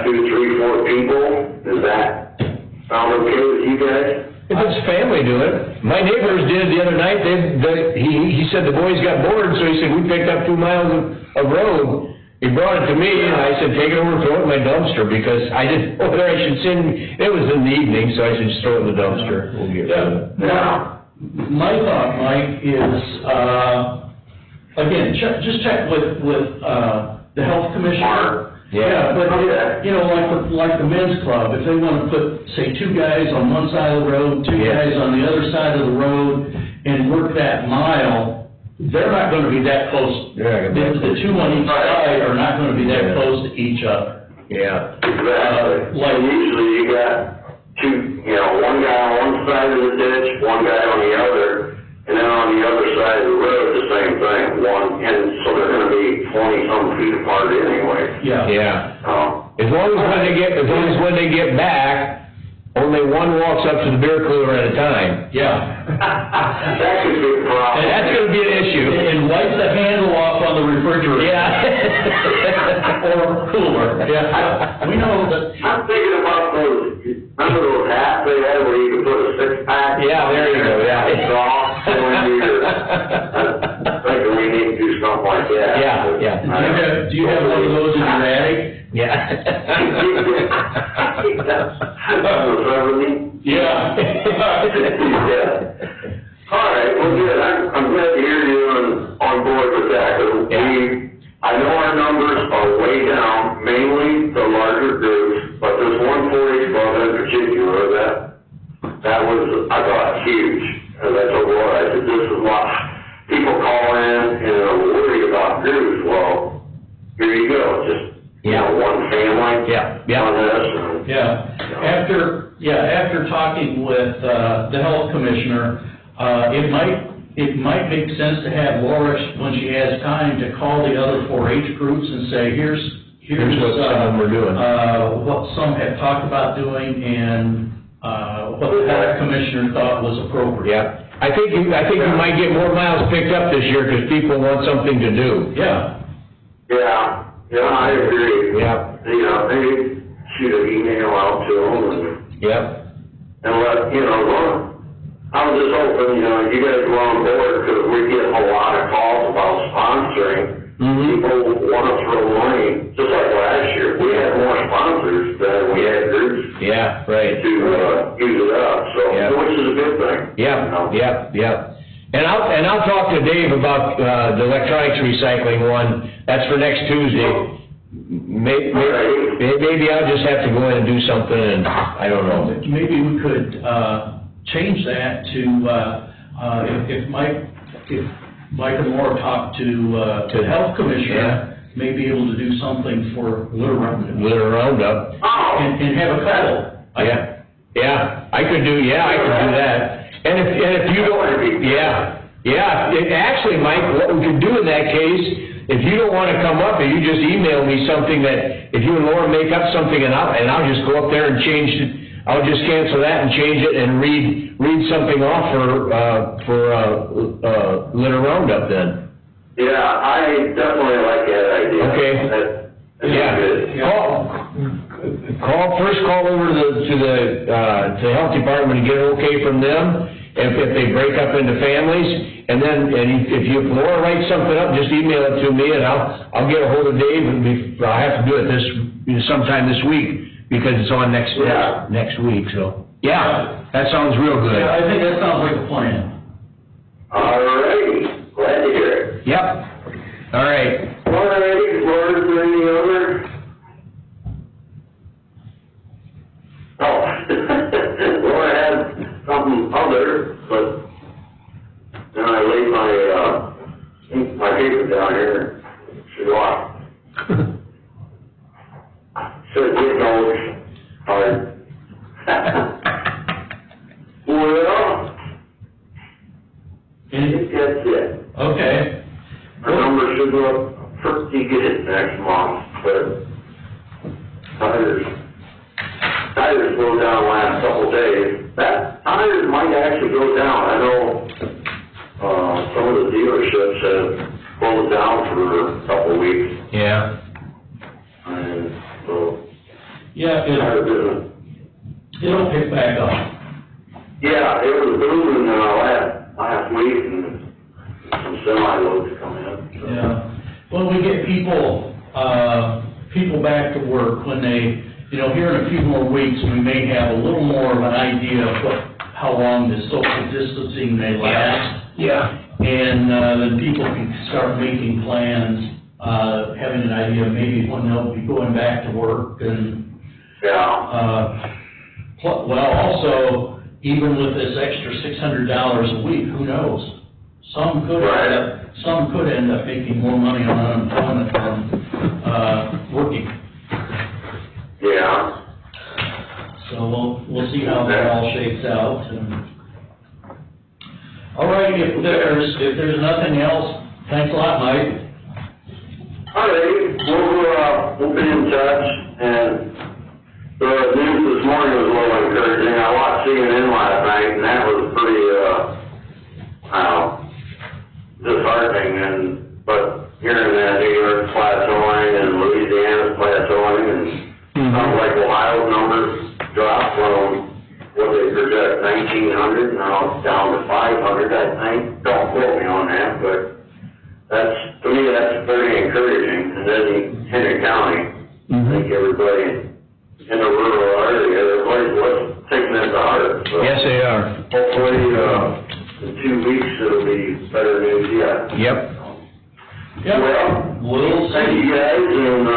3, 4 people, does that sound okay family do it. My neighbors did the other night, he said the boys got bored, so he said, we picked up 2 miles of road. He brought it to me, and I said, take it over and throw it in my dumpster, because I didn't know whether I should send, it was in the evening, so I should just throw it in the dumpster. We'll get rid of it. Now, my thought, Mike, is, again, just check with, the health commissioner. Yeah. But, you know, like the men's club, if they wanna put, say, 2 guys on one side of the road, 2 Yeah. guys on the other side of the road, and work that mile, they're not gonna be that close. Yeah. The 2 on each side are not gonna be that close to each other. Yeah. Exactly. Like- Usually you got 2, one guy on one side of the ditch, one guy on the other, and then on the other side of the road, the same thing, and so they're gonna be 20-some feet apart anyway. Yeah. Yeah. As long as when they get back, only one walks up to the beer cooler at a time. Yeah. That could be a problem. And that's gonna be an issue. And wipe the handle off on the refrigerator. Yeah. Or cooler. Yeah. We know that. I'm thinking about remember those hats they had where you could put a 6-pack? Yeah, there you go, yeah. It's off, I'm thinking we need to do something like that. Yeah. Do you have one of those in your attic? Yeah. Yeah. All right, well, good. I'm glad to hear you on board with that, 'cause I know our numbers are way down, mainly the larger groups, but this 140 club in particular, that was, I thought, huge. As I told Laura, I said, this is what people call in and are worried about groups. Well, here you go, just, one family on this. After talking with, the health commissioner, it might make sense to have Laura, when she has time, to call the other 4-H groups and say, here's what some of them are doing. What some have talked about doing, and, what the health commissioner thought was appropriate. Yeah. I think you might get more miles picked up this year because people want something to do. Yeah. Yeah, I agree. Yeah. Maybe shoot an email out to them Yep. and let, I was just hoping, you guys were on board, because we get a lot of calls about sponsoring. Mm-hmm. People want to throw money, just like last year. We had more sponsors than we had groups Yeah, right. to use it up, so, Yeah. which is a good thing. Yeah. And I'll talk to Dave about the electronics recycling one. That's for next Tuesday. Maybe I'll just have to go in and do something, and I don't know. Maybe we could, change that to, if Mike and Laura talk to the health commissioner, may be able to do something for Little Roundup. Oh, And have a couple. Yeah, I could do that. And if you don't, actually, Mike, what we could do in that case, if you don't want to come up, and you just email me something that, if you and Laura make up something, and I'll just go up there and change it. I'll just cancel that and change it and read something off for Little Roundup then. yeah, I definitely like that idea. Okay. That's good. Call over to the health department and get an okay from them, if they break up into families, and then, if Laura writes something up, just email it to me, and I'll get a hold of Dave, and I'll have to do it sometime this week, because it's on next week, so. Yeah, that sounds real good. Yeah, I think that sounds like a plan. All righty, glad to hear it. Yep. All right. All righty, Laura, is there any other? Oh, Laura had something other, but then I laid my paper down here, she lost. Should get those hard. Well, I think that's it. Okay. Our numbers should go up pretty good next month, but tires slowed down the last couple days. Tires might actually go down. I know, some of the dealerships have closed down for a couple weeks, Yeah. and so, Yeah, tire business. it'll pick back up. Yeah, it was booming, last week, and some semi-loads coming up. So. Yeah, when we get people back to work, when they, here in a few more weeks, we may have a little more of an idea of how long this social distancing may last. Yeah. And then people can start making plans, having an idea of maybe when they'll be going back to work and, Yeah. well, also, even with this extra $600 a week, who knows? Some could end up making more money on unemployment from working. Yeah. So we'll see how that all shakes out. And all right, if there's nothing else, thanks a lot, Mike. All right, we'll be in touch, and the news this morning was a little encouraging. I watched CNN last night, and that was pretty, disheartening, but hearing that New York's plateauing and Louisiana's plateauing, and sounds like Ohio's numbers dropped from what they project 1,900, now it's down to 500, I think. Don't quote me on that, but to me, that's very encouraging. And then Henry County, I think everybody in the rural area, everybody's taking it to heart. So Yes, they are. hopefully, in 2 weeks, it'll be better news yet. Yep. Yeah, we'll Thank see. you guys, and,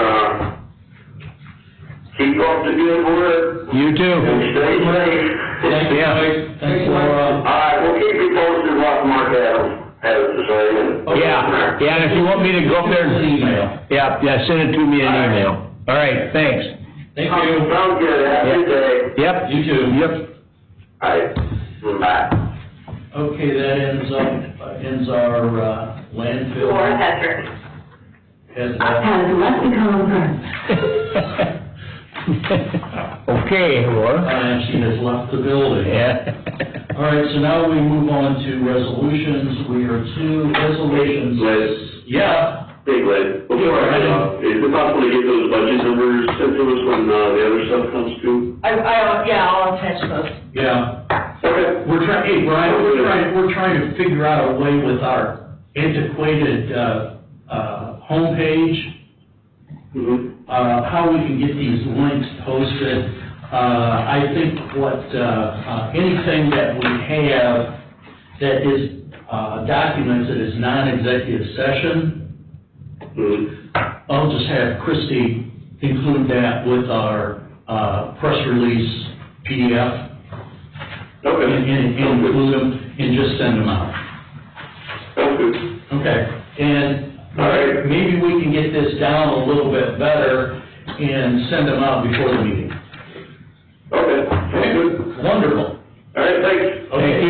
keep up the good work, You too. and stay safe. Thank you, Yeah. Mike. Thanks, Laura. Alright, we'll keep you posted what Mark has to say, and. Yeah, and if you want me to go up there, An email. yeah, send it to me in an email. All right, thanks. Thank you. Sounds good, have a good day. Yep. You too. Yep. Alright, bye. Okay, that ends our landfill. Laura Hedrick. Has left the conference. Okay, Laura. and she has left the building. Yeah. All right, so now we move on to resolutions. We are to resolutions. Liz, Yeah, big Liz, before is it possible to get those budget numbers sent to us when the other stuff comes through? I'll attach those. yeah. Okay. We're trying, hey, Brian, we're trying to figure out a way with our antiquated, homepage, Mm-hmm. how we can get these links posted. I think anything that we have that is, documented as non-executive session, Mm-hmm. I'll just have Christie include that with our, press release PDF. Okay. And include them and just send them out. Sounds good. Okay, and All right. maybe we can get this down a little bit better and send them out before the meeting. Okay, sounds good. Wonderful. All right, thanks. Okay,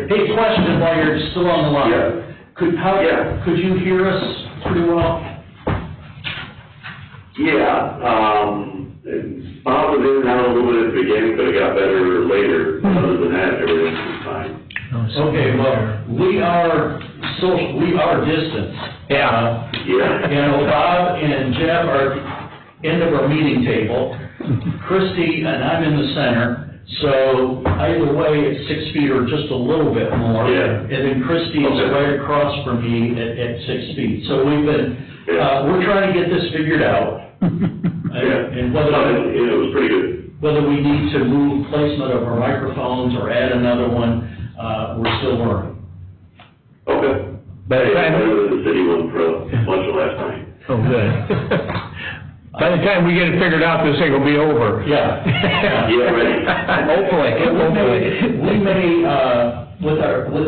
hey, question while you're still on the line. Yeah. Could you hear us pretty well? Yeah, Bob was in and out a little bit at the beginning, but it got better later. Other than that, everything was fine. Okay, well, we are distant. Yeah. Yeah. Bob and Jeff are end of our meeting table. Christie and I'm in the center, so either way, it's 6 feet or just a little bit more. Yeah. And then Christie is Okay. right across from me at 6 feet. So we've been, Yeah. we're trying to get this figured out. Yeah. And It was pretty good. whether we need to move placement of our microphones or add another one, we're still learning. Okay. By the time, Better than the city one for lunch last night. oh, good. By the time we get it figured out, this thing will be over. Yeah. Yeah, right. Hopefully. We may, with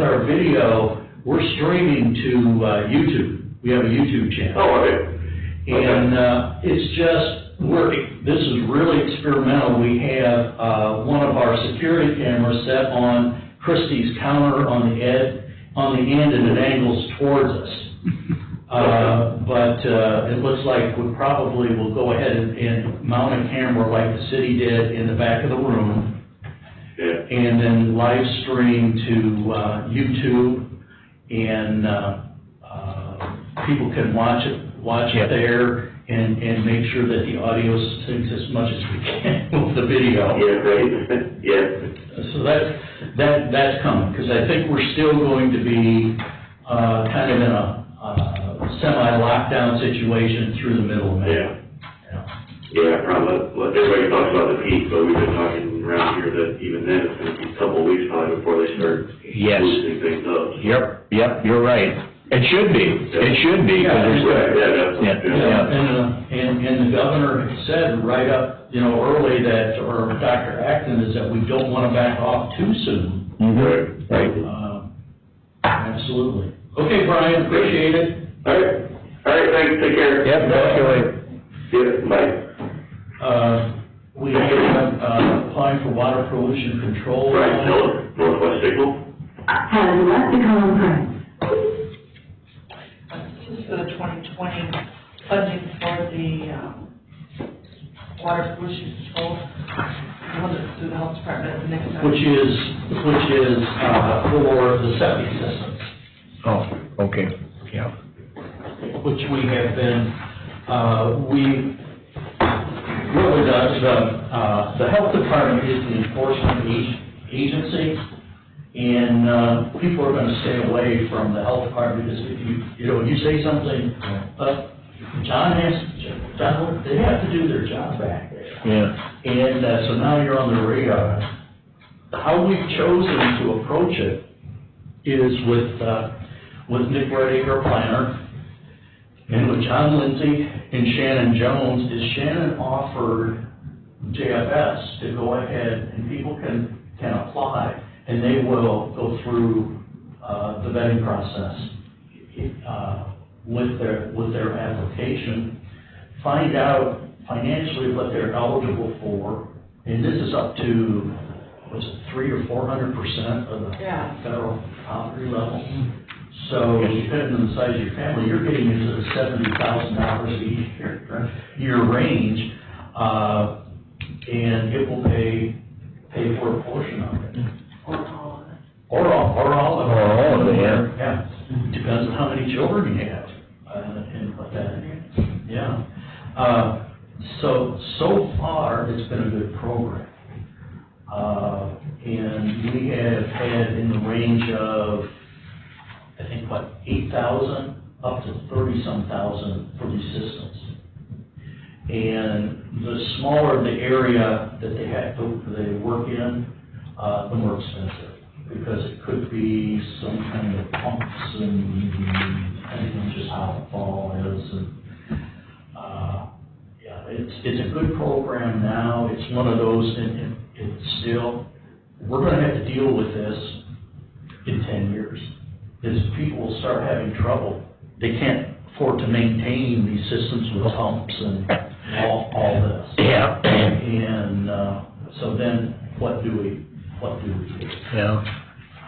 our video, we're streaming to YouTube. We have a YouTube channel. Oh, okay. And it's just, this is really experimental. We have one of our security cameras set on Christie's counter on the end, and it angles towards us. But it looks like we probably will go ahead and mount a camera like the city did in the back of the room, Yeah. and then live stream to YouTube, and people can watch it watch Yep. it there and make sure that the audio syncs as much as we can with the video. Yeah, right, yeah. So that's coming, because I think we're still going to be, kind of in a semi-lockdown situation through the middle of May. Yeah. Yeah, probably, well, everybody talks about the peak, but we've been talking around here that even then it's gonna be a couple of weeks probably before they start Yes. loosening things up. Yep, you're right. It should be, Yeah, because Right, there's, yeah, definitely. Yeah, and the governor said right up, early that, or Dr. Acton, is that we don't want to back off too soon. Mhm. Right. Absolutely. Okay, Brian, appreciate it. All right, thanks, take care. Yep, talk to you later. Yeah, bye. We have, applying for water pollution control. Brian Miller, Northwest Signal. Has left the conference. This is for the 2020 funding for the water pollution control. One that's through the health department, the next time. Which is, for the septic systems, Oh, okay, yeah. which we have been, we really does, the health department is the enforcement agency, and, people are gonna stay away from the health department, because if you say something, John, they have to do their job back there. Yeah. And so now you're on the radar. How we've chosen to approach it is with Nick Reddick, our planner, and with John Lindsay and Shannon Jones. Is Shannon offered JFS to go ahead, and people can apply, and they will go through the vetting process with their application, find out financially what they're eligible for, and this is up to, was it 300% or 400% of the Yeah. federal poverty level? So depending on the size of your family, you're getting into the $70,000 a year range, and it will pay for a portion of it. Or all of it. Or all of it, yeah. Yeah, depends on how many children you have, and what that, yeah. So far, it's been a good program. And we have had in the range of, I think, 8,000 up to 30-some thousand for these systems. And the smaller the area that they work in, the more expensive, because it could be some kind of pumps and depending on just how the fall is. And, it's a good program now. It's one of those, and it's still, we're going to have to deal with this in 10 years. Because people will start having trouble. They can't afford to maintain these systems with pumps and all this. Yeah. And so then, what do we do? Yeah.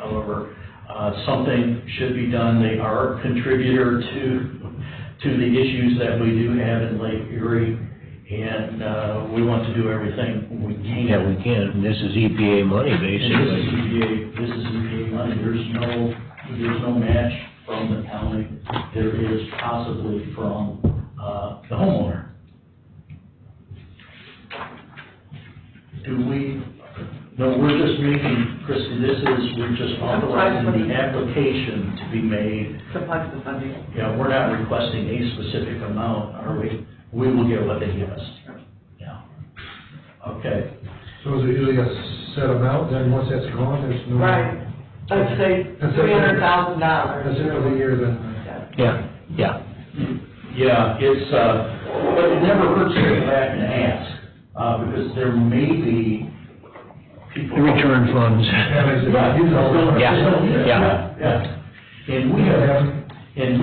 However, something should be done. They are a contributor to the issues that we do have in Lake Erie, and we want to do everything we can. Yeah, we can. This is EPA money, And basically. this is EPA money. There's no match from the county. There is possibly from the homeowner. No, we're just making, Kristen, we're just authorizing the application to be made. Supplies the funding. Yeah, we're not requesting a specific amount, are we? We will get what they give us. Yeah. Okay. So is it usually a set amount, then once that's gone, there's no? Right. I'd say That's it. $300,000. That's it for the year then? Yeah. Yeah, it's, but it never hurts to go back and ask, because there may be people. The return funds. Yeah. And we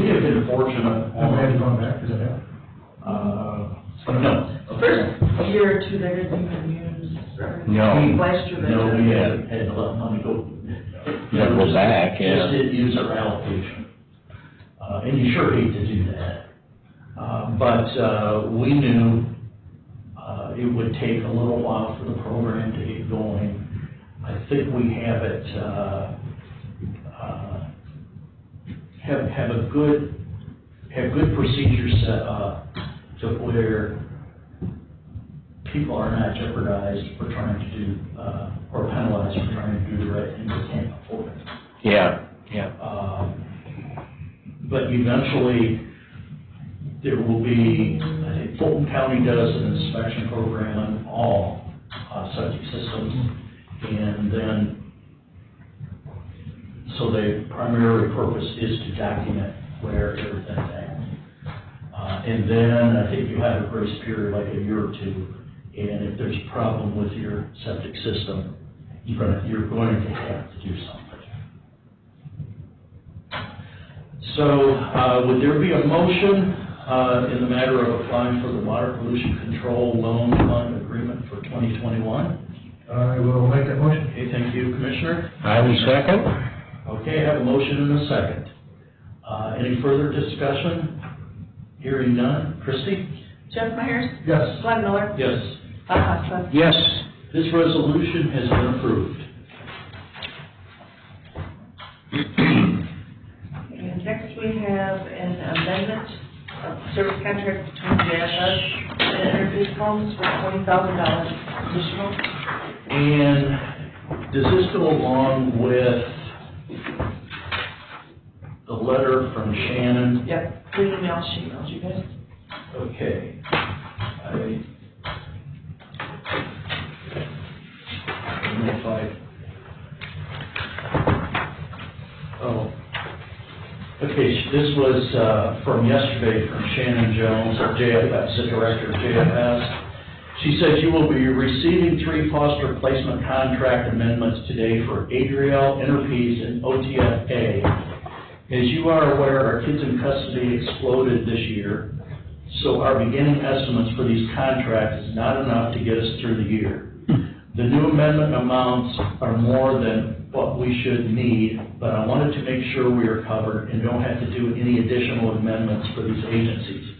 have been fortunate. Have they gone back, is it? No. First year or two, they didn't even use. No. Last year they No, did. we had to let money go. Let go back, yeah. Just didn't use our allocation. And you sure hate to do that. But we knew it would take a little while for the program to get going. I think we have it, have good procedures set up to where people are not jeopardized for trying to do, or penalized for trying to do the right thing, they can't afford it. Yeah. But eventually, there will be, I think Fulton County does an inspection program on all septic systems, and then, so the primary purpose is to document where everything's at. And then I think you have a grace period like a year or two, and if there's a problem with your septic system, you're going to have to do something. So, would there be a motion in the matter of applying for the Water Pollution Control Loan Fund Agreement for 2021? I will make that motion. Okay, thank you, Commissioner. I will second. Okay, I have a motion and a second. Any further discussion? Hearing none. Christie? Jeff Myers? Yes. Glenn Miller? Yes. Bob Hoffman? Yes. This resolution has been approved. And next we have an amendment of service contract between JFS and Interface Homes for $20,000 additional. And does this go along with the letter from Shannon? Yep, the email she emailed you guys. Okay. I don't know if okay, this was from yesterday from Shannon Jones of JFS, the director of JFS. She says you will be receiving 3 foster placement contract amendments today for Adriel, Interpeace, and OTFA. As you are aware, our kids in custody exploded this year, so our beginning estimates for these contracts is not enough to get us through the year. The new amendment amounts are more than what we should need, but I wanted to make sure we are covered and don't have to do any additional amendments for these agencies.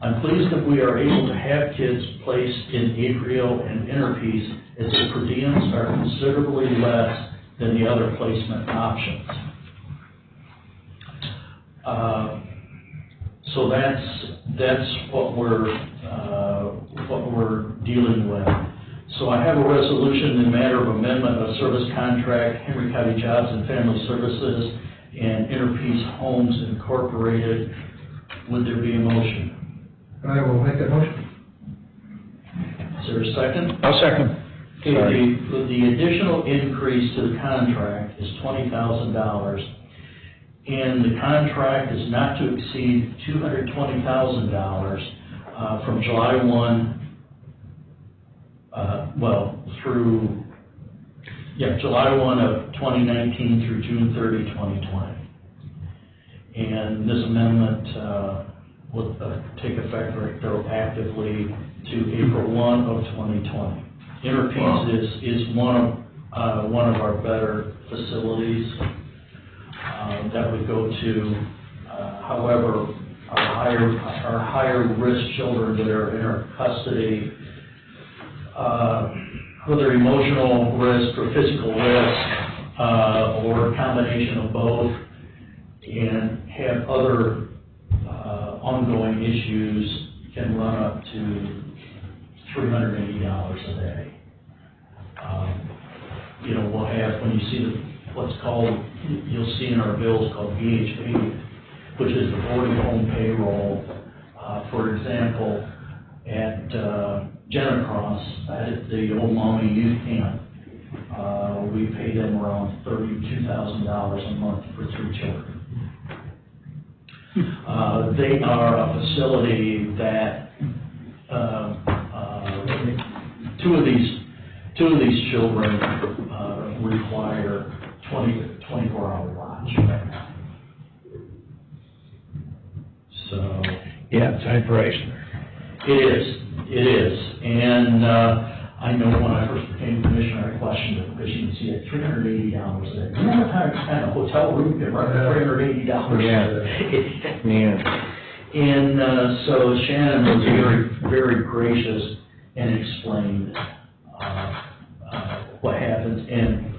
I'm pleased that we are able to have kids placed in Adriel and Interpeace, as the per diems are considerably less than the other placement options. So that's what we're dealing with. So I have a resolution in the matter of amendment of service contract, Henry County Jobs and Family Services and Interpeace Homes Incorporated. Would there be a motion? I will make that motion. Is there a second? I'll second. Okay, the additional increase to the contract is $20,000, and the contract is not to exceed $220,000 from July 1, July 1 of 2019 through June 30, 2020. And this amendment will take effect retroactively to April 1 of 2020. Interpeace is one of our better facilities that we go to. However, our higher risk children that are in our custody, whether emotional risk or physical risk, or a combination of both, and have other ongoing issues, can run up to $380 a day. We'll have, when you see what's called, you'll see in our bills called BHP, which is the boarding home payroll. For example, at Genacross, at the Old Maumee Youth Camp, we pay them around $32,000 a month for 3 children. They are a facility that two of these children require 24-hour watch right now. So Yeah, it's high price. it is, and I know when I first became commissioner, I questioned it because you can see it $380 a day. You know what kind of hotel room can run $380? Yeah. And so Shannon was very, very gracious and explained what happens. And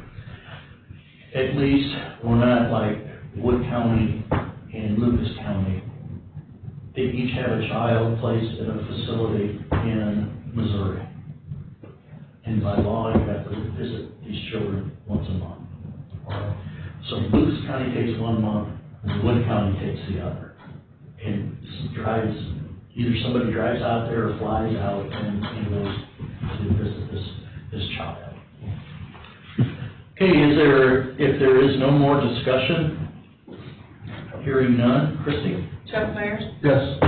at least we're not like Wood County and Lucas County, they each have a child placed in a facility in Missouri. And by law, you have to visit these children once a month. So Lucas County takes 1 month, and Wood County takes the other. And either somebody drives out there or flies out and goes to visit this child. Okay, if there is no more discussion, hearing none, Christie? Jeff Myers? Yes.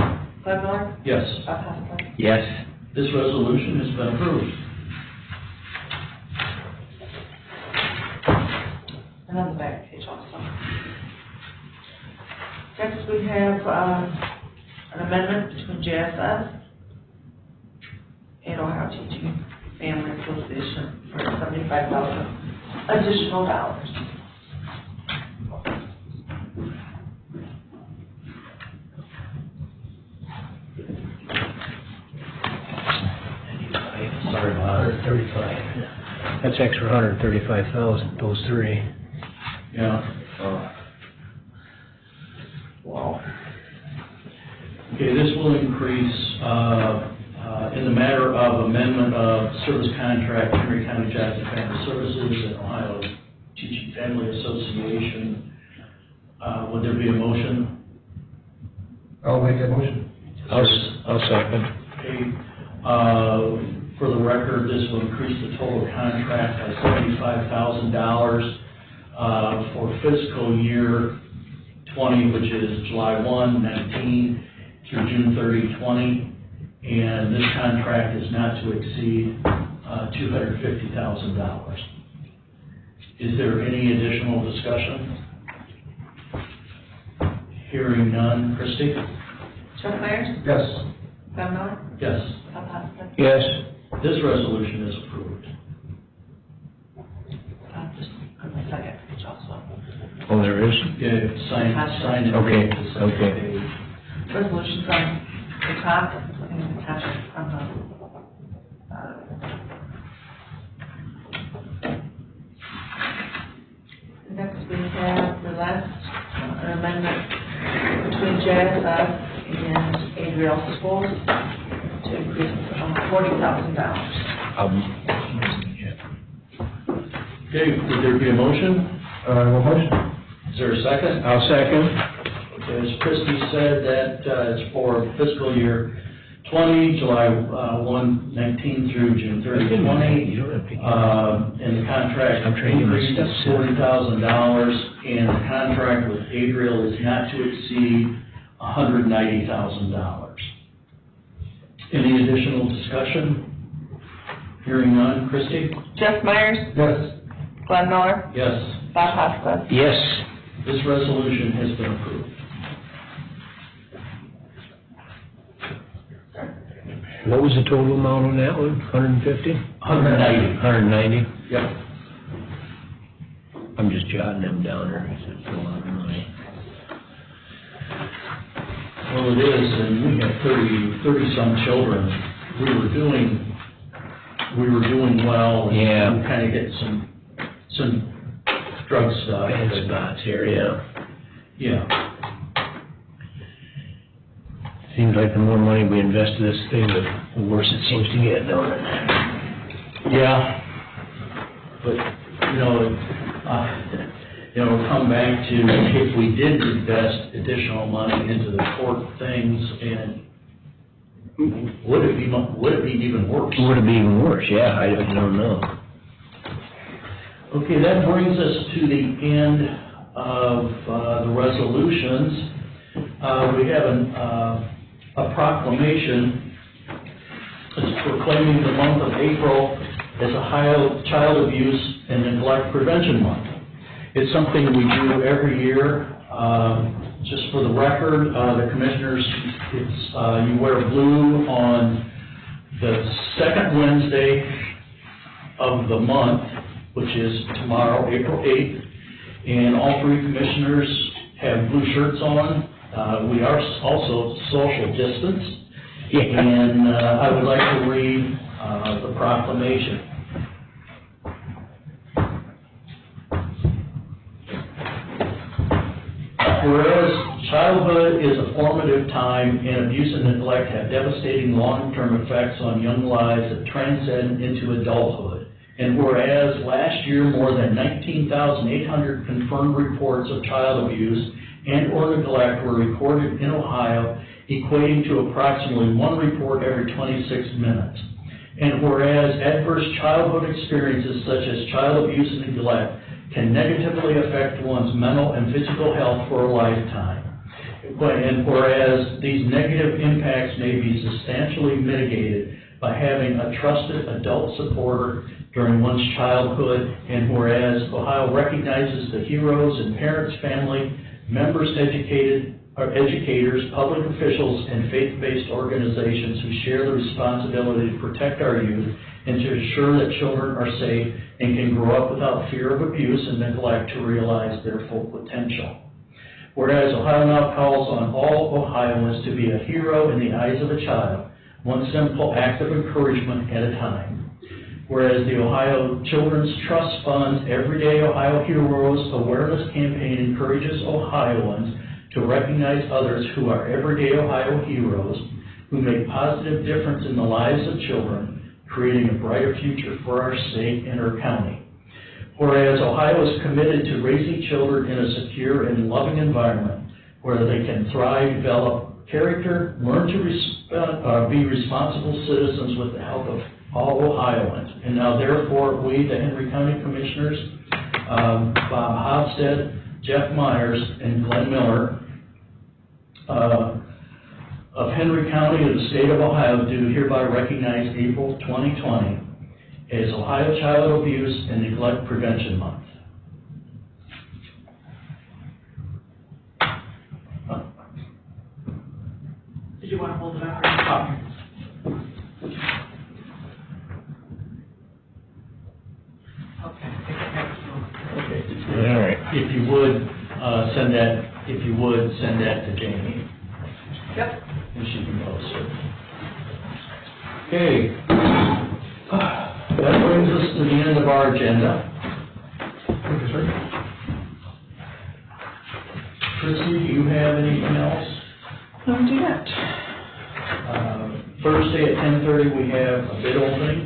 Glenn Miller? Yes. Bob Hassler? Yes. This resolution has been approved. And on the back page also. Next, we have, an amendment between JSS and Ohio Teaching Family Association for $75,000 additional dollars. Sorry about it. 35. That's extra 135,000, those three. Yeah. Wow. Okay, this will increase, in the matter of amendment of service contract, Henry County Jobs and Family Services and Ohio Teaching Family Association. Would there be a motion? I'll make that motion. I'll second. Okay, for the record, this will increase the total contract by $75,000 for fiscal year 20, which is July 1, 19 through June 30, 20. And this contract is not to exceed $250,000. Is there any additional discussion? Hearing none, Christie? Jeff Myers? Yes. Glenn Miller? Yes. Bob Hassler? Yes. This resolution is approved. Just on the second page also. Oh, there is? Yeah, sign it. Okay, The second okay. page. Resolutions on the top and attachment on the, next we have the last amendment between JSF and Adriel Schools to increase $40,000. Okay, would there be a motion? Motion. Is there a second? I'll second. As Christie said, that it's for fiscal year 20, July 1, 19 through June 30, 20. And the contract increase is $40,000, and the contract with Adriel is not to exceed $190,000. Any additional discussion? Hearing none, Christie? Jeff Myers? Yes. Glenn Miller? Yes. Bob Hassler? Yes. This resolution has been approved. What was the total amount on that one? 150? 190. 190? Yep. I'm just jotting them down there. It's a lot of money. Well, it is, and we have 30-some children. We were doing well, and Yeah. we kind of get some drug stuff. Bad spots here, yeah. Yeah. Seems like the more money we invest in this thing, the worse it seems to get, don't it? Yeah. But, come back to if we did invest additional money into the court things, and would it be even worse? Would it be even worse? Yeah, I don't know. Okay, that brings us to the end of the resolutions. We have a proclamation. It's proclaiming the month of April as Ohio Child Abuse and Neglect Prevention Month. It's something we do every year. Just for the record, the commissioners, you wear blue on the second Wednesday of the month, which is tomorrow, April 8th, and all three commissioners have blue shirts on. We are also social distanced, and I would like to read the proclamation. Whereas child Childhood is a formative time, and abuse and neglect have devastating long-term effects on young lives that transcend into adulthood. And whereas last year more than 19,800 confirmed reports of child abuse and/or neglect were recorded in Ohio, equating to approximately 1 report every 26 minutes. And whereas adverse childhood experiences such as child abuse and neglect can negatively affect one's mental and physical health for a lifetime. And whereas these negative impacts may be substantially mitigated by having a trusted adult supporter during one's childhood, and whereas Ohio recognizes the heroes and parents, family, members, educators, public officials, and faith-based organizations who share the responsibility to protect our youth and to ensure that children are safe and can grow up without fear of abuse and neglect to realize their full potential. Whereas Ohio now calls on all Ohioans to be a hero in the eyes of a child, one simple act of encouragement at a time. Whereas the Ohio Children's Trust Fund's Everyday Ohio Heroes Awareness Campaign encourages Ohioans to recognize others who are everyday Ohio heroes, who make positive difference in the lives of children, creating a brighter future for our state and our county. Whereas Ohio is committed to raising children in a secure and loving environment where they can thrive, develop character, learn to be responsible citizens with the help of all Ohioans. And now therefore, we, the Henry County Commissioners, Bob Hofstad, Jeff Myers, and Glenn Miller of Henry County of the state of Ohio do hereby recognize April 2020 as Ohio Child Abuse and Neglect Prevention Month. Did you want to hold it up? Okay. All right. If you would, send that to Jamie. Yep. And she can post it. Okay. That brings us to the end of our agenda. Thank you, sir. Christie, do you have anything else? No, do not. Thursday at 10:30, we have a bid opening.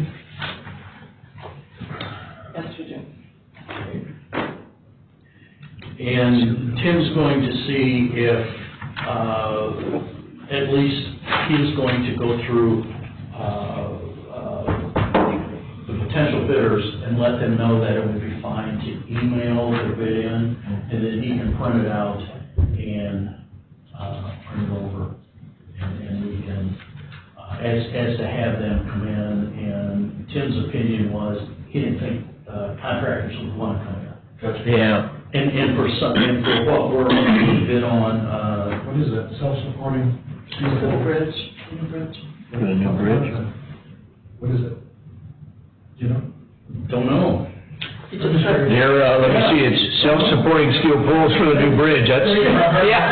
Yes, we do. And Tim's going to see if, at least he's going to go through the potential bidders and let them know that it would be fine to email the bid in, and then he can print it out and print it over, and we can, as to have them come in. And Tim's opinion was he didn't think contractors would want to come in. Yeah. And for what we're looking to bid on, What is it, self-supporting? Little bridge. For the new bridge? What is it? Do you know? don't know. There, let me see, it's self-supporting steel poles for the new bridge, that's, yeah.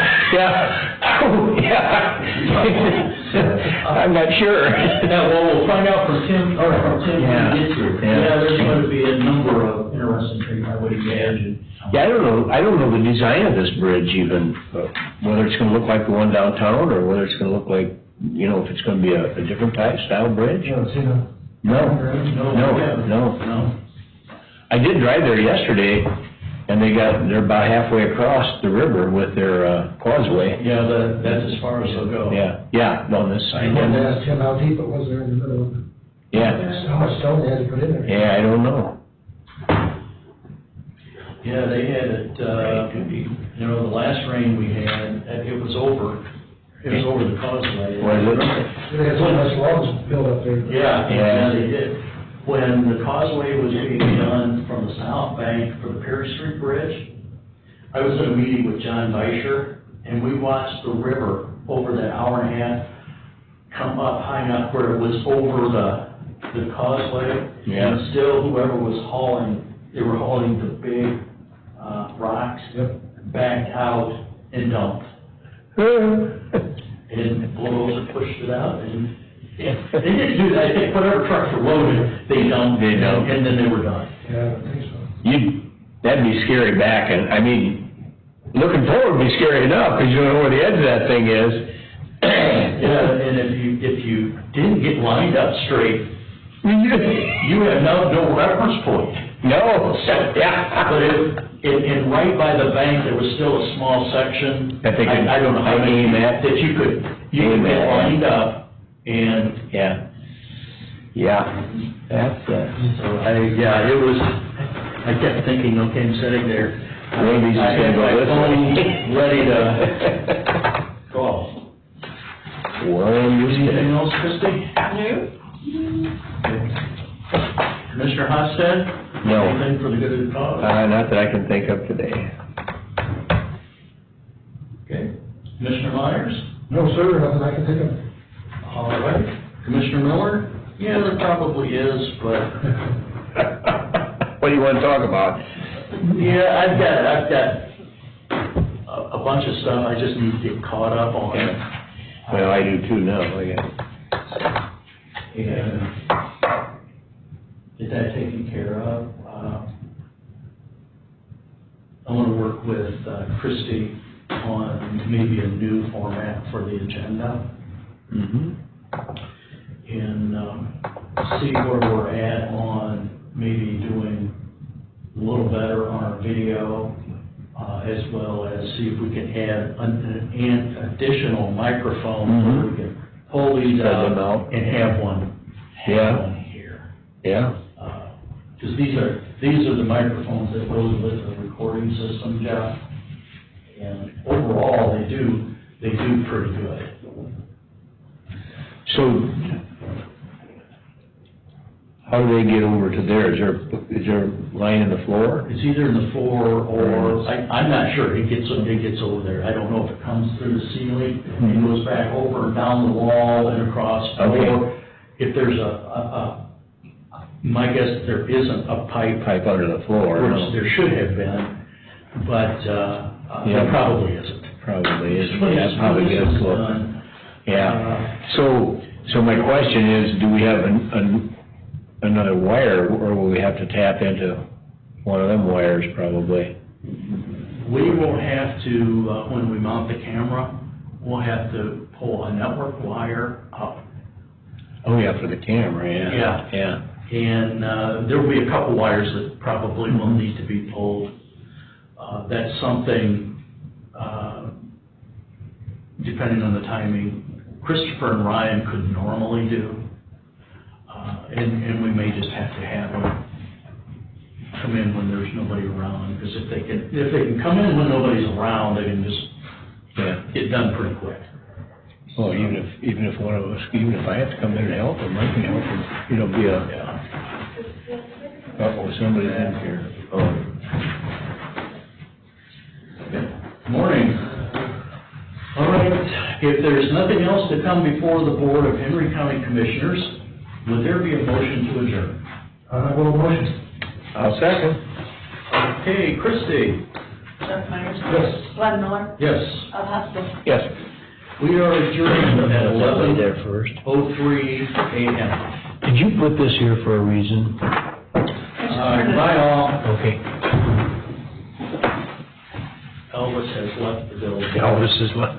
I'm not sure. Yeah, well, we'll find out from Tim, when he gets here. Yeah. There's going to be a number of interesting things, I would imagine. Yeah, I don't know the design of this bridge even, whether it's gonna look like the one downtown, or whether it's gonna look like, if it's gonna be a different type, style bridge. You haven't seen it? No. I did drive there yesterday, and they're about halfway across the river with their causeway. Yeah, that's as far as they'll go. Yeah, on this I side. wanted to ask him how deep it was there in the middle of it. Yeah, How much stone they had to put in there. yeah, I don't know. Yeah, they had it, the last rain we had, it was over the causeway. Was it? They had so much logs built up there. Yeah, they did. When the causeway was being done from the south bank for the Perry Street Bridge, I was at a meeting with John Beischer, and we watched the river over that hour and a half come up high enough where it was over the causeway. Yeah. And still, whoever was hauling, they were hauling the big rocks back out and dumped. And the bulldozer pushed it out, and they didn't do that. They, whatever trucks were loaded, they dumped, and then they were done. Yeah, I think so. That'd be scary back, and I mean, Looking forward would be scary enough, because you don't know where the edge of that thing is. Yeah, and if you didn't get lined up straight, you have no reference point. No, yeah. But and right by the bank, there was still a small section. I think I don't know how I many aim at. that you could Aim get at, yeah. lined up, and Yeah, that's, so it was, I kept thinking, okay, I'm sitting there. Randy's just gonna go I had this my phone way. ready to call. Anything else, Christie? Commissioner Hosted? No. Anything for the good of the cause? Not that I can think of today. Okay. Commissioner Myers? No, sir, nothing I can think of. All right. Commissioner Miller? Yeah, there probably is, but, What do you want to talk about? yeah, I've got a bunch of stuff I just need to get caught up on. Well, I do too now, I guess. And get that taken care of. I want to work with Christie on maybe a new format for the agenda. Mm-hmm. And see where we're at on maybe doing a little better on our video, as well as see if we can add an additional microphone so we can pull these Spread them out out. and have one here. Yeah. Because these are the microphones that goes with the recording system, Jeff. And overall, they do pretty good. So, how do they get over to there? Is there a line in the floor? It's either in the floor or, I'm not sure, it gets over there. I don't know if it comes through the ceiling, and goes back over and down the wall and across. Okay. Or if there's my guess, there isn't a pipe, Pipe under the floor, which no. there should have been, but, Yeah. there probably isn't. Probably isn't, When yeah, this probably is gets close. done, Yeah, so my question is, do we have another wire, or will we have to tap into one of them wires probably? we won't have to, when we mount the camera, we'll have to pull a network wire up. Oh, yeah, for the camera, yeah. Yeah. And there will be a couple wires that probably will need to be pulled. That's something, depending on the timing, Christopher and Ryan could normally do. And we may just have to have them come in when there's nobody around, because if they can come in when nobody's around, they can just get done pretty quick. Well, even if one of us, even if I have to come in and help them, I can help them, be a, somebody's in here. Morning. All right, if there's nothing else to come before the Board of Henry County Commissioners, would there be a motion to adjourn? I will motion. I'll second. Okay, Christie? Jeff Myers? Yes. Glenn Miller? Yes. Al Haskell? Yes. We are adjourned at Somebody there first. 11:03 a.m. Did you put this here for a reason? Bye all. Okay. Elvis has left the building. Elvis is what?